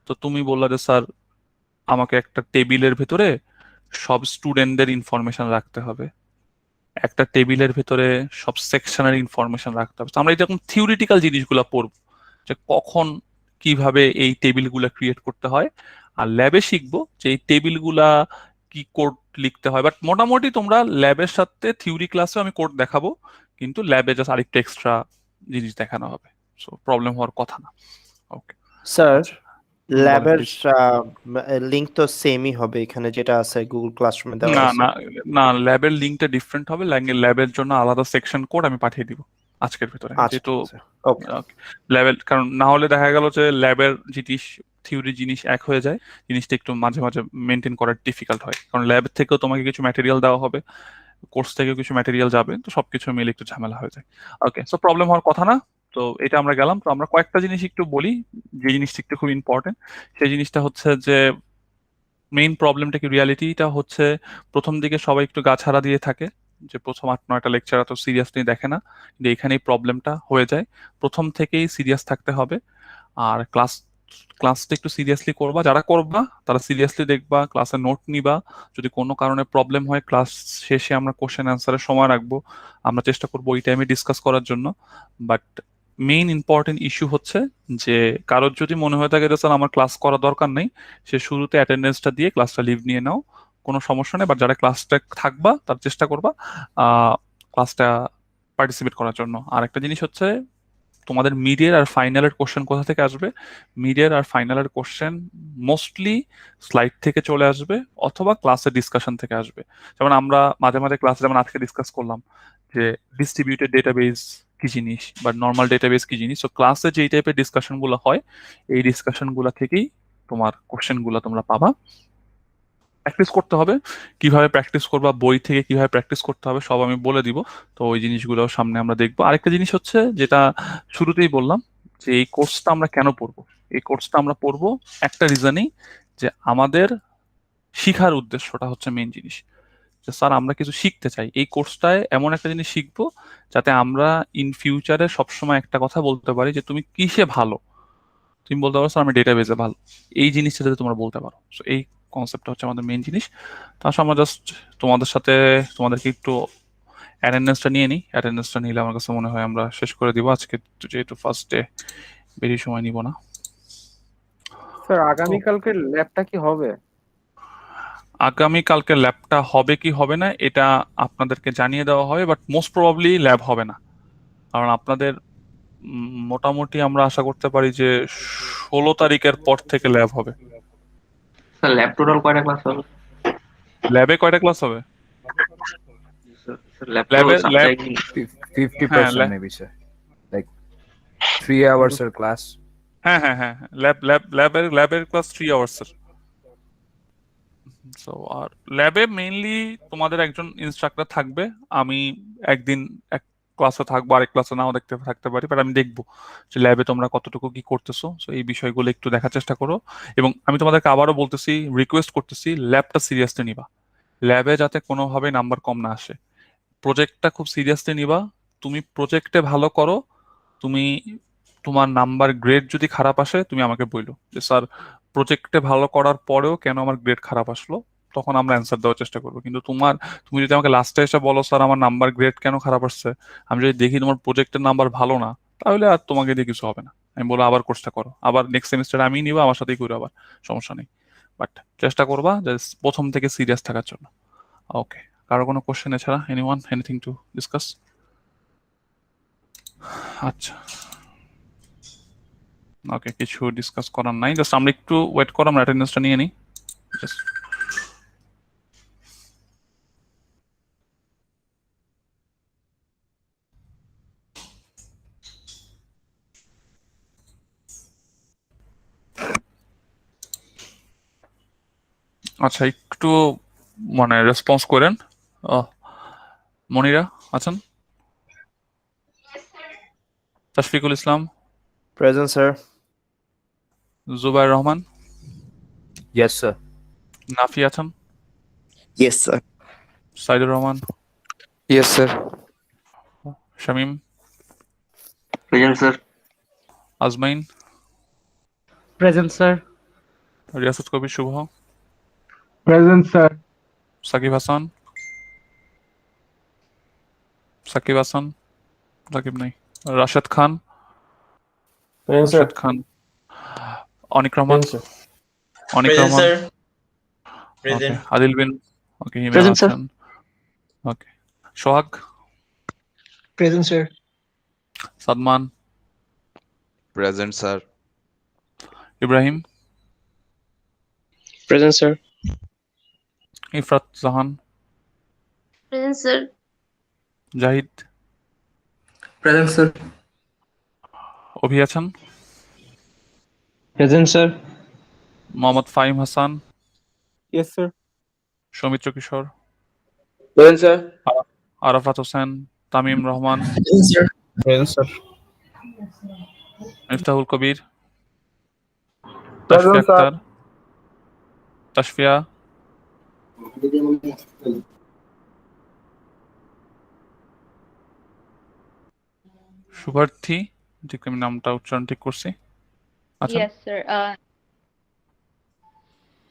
তো তুমি বললা যে স্যার আমাকে একটা টেবিলের ভেতরে সব স্টুডেন্টদের ইনফরমেশন রাখতে হবে, একটা টেবিলের ভেতরে সব সেকশনের ইনফরমেশন রাখতে হবে। তো আমরা এরকম থিওরিটিক্যাল জিনিসগুলো পড়বো, যে কখন কিভাবে এই টেবিলগুলো ক্রিয়েট করতে হয়। আর ল্যাবে শিখবো যে এই টেবিলগুলা কি কোড লিখতে হয়। বাট মোটামুটি তোমরা ল্যাবের সাথে থিওরি ক্লাসে আমি কোড দেখাবো, কিন্তু ল্যাবে জাস্ট আরেকটু এক্সট্রা জিনিস দেখানো হবে। সো প্রবলেম হওয়ার কথা না। ওকে স্যার, ল্যাবের please. লিংক তো সেমই হবে এখানে যেটা আছে গুগল ক্লাসরুমে দেওয়া না আছে। না না, ল্যাবের লিঙ্কটা ডিফারেন্ট হবে। ল্যাবের জন্য আলাদা সেকশন কোড আমি পাঠিয়ে দিব আজকের ভিতরে, যেহেতু ওকে লেভেল, কারণ না হলে দেখা গেল যে ল্যাবের জিনিস থিওরি জিনিস এক হয়ে যায়, জিনিসটা একটু মাঝে মাঝে মেনটেন করা ডিফিকাল্ট হয়। কারণ ল্যাব থেকেও তোমাকে কিছু ম্যাটেরিয়াল দেওয়া হবে, কোর্স থেকেও কিছু ম্যাটেরিয়াল যাবে, তো সবকিছু মিলে একটু ঝামেলা হয়ে যায়। ওকে, সো প্রবলেম হওয়ার কথা না। তো এটা আমরা গেলাম। তো আমরা কয়েকটা জিনিস একটু বলি, যে জিনিসটা একটু খুব ইম্পর্টেন্ট। সেই জিনিসটা হচ্ছে যে মেইন প্রবলেমটা কি, রিয়ালিটিটা হচ্ছে প্রথম দিকে সবাই একটু গা ছাড়া দিয়ে থাকে, যে প্রথম 8-9টা লেকচার এত সিরিয়াসলি দেখে না, কিন্তু এখানেই প্রবলেমটা হয়ে যায়। প্রথম থেকেই সিরিয়াস থাকতে হবে, আর ক্লাসটা একটু সিরিয়াসলি করবা। যারা করবা তারা সিরিয়াসলি দেখবা, ক্লাসে নোট নিবা। যদি কোনো কারণে প্রবলেম হয় ক্লাস শেষে আমরা কোশ্চেন অ্যান্সারের সময় রাখবো, আমরা চেষ্টা করবো ওই টাইমে ডিসকাস করার জন্য। বাট মেইন ইম্পর্টেন্ট ইস্যু হচ্ছে যে কারোর যদি মনে হয়ে থাকে যে স্যার আমার ক্লাস করা দরকার নেই, সে শুরুতে অ্যাটেন্ডেন্সটা দিয়ে ক্লাসটা লিভ নিয়ে নাও, কোনো সমস্যা নেই। বাট যারা ক্লাসটা থাকবা তার চেষ্টা করবা ক্লাসটা পার্টিসিপেট করার জন্য। আর একটা জিনিস হচ্ছে তোমাদের মিডিয়ার আর ফাইনালের কোশ্চেন কোথা থেকে আসবে? মিডিয়ার আর ফাইনালের কোশ্চেন মোস্টলি স্লাইড থেকে চলে আসবে অথবা ক্লাসের ডিসকাশন থেকে আসবে। যেমন আমরা মাঝে মাঝে ক্লাসে যেমন আজকে ডিসকাস করলাম যে ডিস্ট্রিবিউটেড ডেটাবেস কি জিনিস বা নর্মাল ডেটাবেস কি জিনিস। তো ক্লাসে যেই টাইপের ডিসকাশন গুলো হয় এই ডিসকাশন গুলা থেকেই তোমার কোশ্চেন গুলা তোমরা পাবা। প্র্যাকটিস করতে হবে, কিভাবে প্র্যাকটিস করবা, বই থেকে কিভাবে প্র্যাকটিস করতে হবে সব আমি বলে দিব। তো ওই জিনিসগুলো সামনে আমরা দেখবো। আরেকটা জিনিস হচ্ছে যেটা শুরুতেই বললাম যে এই কোর্সটা আমরা কেন পড়বো। এই কোর্সটা আমরা পড়বো একটা রিজনেই, যে আমাদের শিখার উদ্দেশ্যটা হচ্ছে মেইন জিনিস, যে স্যার আমরা কিছু শিখতে চাই। এই কোর্সটায় এমন একটা জিনিস শিখবো যাতে আমরা ইন ফিউচারে সবসময় একটা কথা বলতে পারি যে তুমি কিসে ভালো। তুমি বলতে পারো স্যার আমি ডেটাবেসে ভালো, এই জিনিসটা যাতে তোমরা বলতে পারো। সো এই কনসেপ্টটা হচ্ছে আমাদের মেইন জিনিস। তার সাথে আমরা জাস্ট তোমাদের সাথে তোমাদেরকে একটু অ্যাটেন্ডেন্সটা নিয়ে নিই। অ্যাটেন্ডেন্সটা নিলে আমার কাছে মনে হয় আমরা শেষ করে দিব আজকে, যেহেতু ফার্স্ট ডে বেশি সময় নিব না। স্যার আগামীকালকে ল্যাবটা কি হবে? আগামীকালকে ল্যাবটা হবে কি হবে না এটা আপনাদেরকে জানিয়ে দেওয়া হবে, বাট মোস্ট প্রবাবলি ল্যাব হবে না। কারণ আপনাদের মোটামুটি আমরা আশা করতে পারি যে 16 তারিখের পর থেকে ল্যাব হবে। স্যার ল্যাব টোটাল কয়টা ক্লাস হবে? ল্যাবে কয়টা ক্লাস হবে? ল্যাব ল্যাবে lab 50% maybe, sir. Like 3 hours of class. হ্যাঁ ল্যাবের ক্লাস 3 আওয়ার্স এর। সো আর ল্যাবে মেইনলি তোমাদের একজন ইনস্ট্রাক্টর থাকবে। আমি একদিন এক ক্লাসে থাকবো, আরেক ক্লাসে নাও থাকতে পারি, বাট আমি দেখবো যে ল্যাবে তোমরা কতটুকু কি করতেছো। সো এই বিষয়গুলো একটু দেখার চেষ্টা করো। এবং আমি তোমাদেরকে আবারও বলতেছি, রিকোয়েস্ট করতেছি, ল্যাবটা সিরিয়াসলি নিবা। ল্যাবে যাতে কোনোভাবে নাম্বার কম না আসে। প্রজেক্টটা খুব সিরিয়াসলি নিবা। তুমি প্রজেক্টে ভালো করো, তুমি তোমার নাম্বার গ্রেড যদি খারাপ আসে তুমি আমাকে বললো যে স্যার প্রজেক্টে ভালো করার পরেও কেন আমার গ্রেড খারাপ আসলো, তখন আমরা অ্যান্সার দেওয়ার চেষ্টা করবো। কিন্তু তুমি যদি আমাকে লাস্টে এসে বলো স্যার আমার নাম্বার গ্রেড কেন খারাপ আসছে, আমি যদি দেখি তোমার প্রজেক্টের নাম্বার ভালো না, তাহলে আর তোমাকে দিয়ে কিছু হবে না। আমি বলবো আবার কোর্সটা করো, আবার নেক্সট সেমিস্টারে আমি নিবো, আমার সাথেই করো, আবার সমস্যা নেই। বাট চেষ্টা করবা যে প্রথম থেকে সিরিয়াস থাকার জন্য। ওকে, কারো কোনো কোশ্চেন এছাড়া? Anyone anything to discuss? আচ্ছা, ওকে, কিছু ডিসকাস করার নাই। জাস্ট আমরা একটু ওয়েট করো, আমরা অ্যাটেন্ডেন্সটা নিয়ে নিই। আচ্ছা, একটু মানে রেসপন্স করেন। মনিরা আছেন? তাশফিকুল ইসলাম, Present, sir. Jubair Rahman, Yes, sir. Nafi আছেন, Yes, sir. Saidur Rahman, Yes, sir. Shamim, present sir. আজমাইন, প্রেজেন্ট স্যার। রিয়াসত কবির শুভ, প্রেজেন্ট স্যার। সাকিব হাসান, সাকিব নাই, রাশেদ খান, রাশেদ খান, অনিক রহমান, ওকে, আদিল বিন, ওকে, হিমেল হাসান, ওকে, সোহাগ, Present, sir. Sadman, Present, sir. Ibrahim, Present, sir. Ifrat জাহান, Present, sir. Zahid, Present, sir. অভি আছেন, Present, sir. Mohammad Fahim Hasan, Yes, sir. Soumitra কিশোর, Present, sir. Arafat Hossain, Tamim Rahman, Present, sir. Present, sir. Miftahul কবির, তাশফিয়া আক্তার, তাশফিয়া, শুভার্থী, ঠিক আমি নামটা উচ্চারণ ঠিক করছি? আচ্ছা, Yes, sir.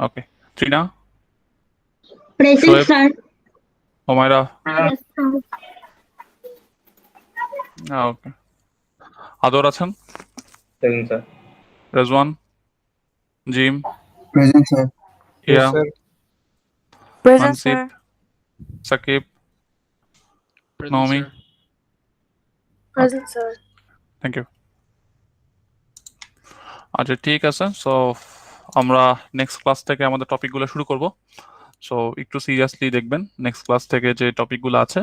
ওকে, Trina, Present, Shoaib. sir. Humaira, Yes, sir. ওকে, আদর আছেন, Present, sir. Rezwan, Jim, present sir. Hiya, Present, Mansib, Sakib, Present, Naomi. sir. Present, sir. Thank you. আচ্ছা ঠিক আছে, সো আমরা নেক্সট ক্লাস থেকে আমাদের টপিকগুলো শুরু করব। সো একটু সিরিয়াসলি দেখবেন নেক্সট ক্লাস থেকে যে টপিকগুলো আছে,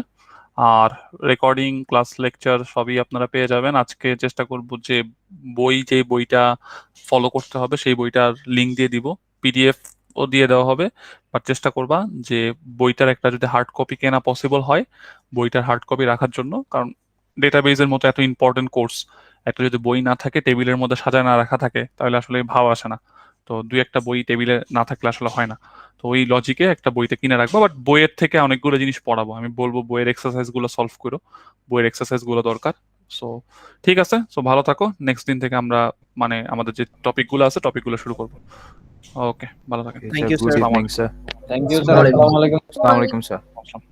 আর রেকর্ডিং ক্লাস লেকচার সবই আপনারা পেয়ে যাবেন। আজকে চেষ্টা করব যে যে বইটা ফলো করতে হবে সেই বইটার লিঙ্ক দিয়ে দিব, পিডিএফ ও দিয়ে দেওয়া হবে। বাট চেষ্টা করবা যে বইটার একটা যদি হার্ড কপি কেনা পসিবল হয়, বইটার হার্ড কপি রাখার জন্য, কারণ ডেটাবেজের মতো এত ইম্পর্টেন্ট কোর্স একটা যদি বই না থাকে, টেবিলের মধ্যে সাজায় না রাখা থাকে, তাহলে আসলে ভাব আসে না। তো দুই একটা বই টেবিলে না থাকলে আসলে হয় না। তো ওই লজিকে একটা বইতে কিনে রাখবো, বাট বইয়ের থেকে অনেকগুলো জিনিস পড়াবো। আমি বলবো বইয়ের এক্সারসাইজ গুলো সলভ করো, বইয়ের এক্সারসাইজ গুলো দরকার। সো ঠিক আছে, সো ভালো থাকো। নেক্সট দিন থেকে আমরা মানে আমাদের যে টপিকগুলো আছে টপিকগুলো শুরু করবো। ওকে, ভালো থাকেন। Okay, Thank sir. you, Good sir. evening, sir. Thank you, sir. Assalamu alaikum. Assalamu alaikum, sir. Awesome.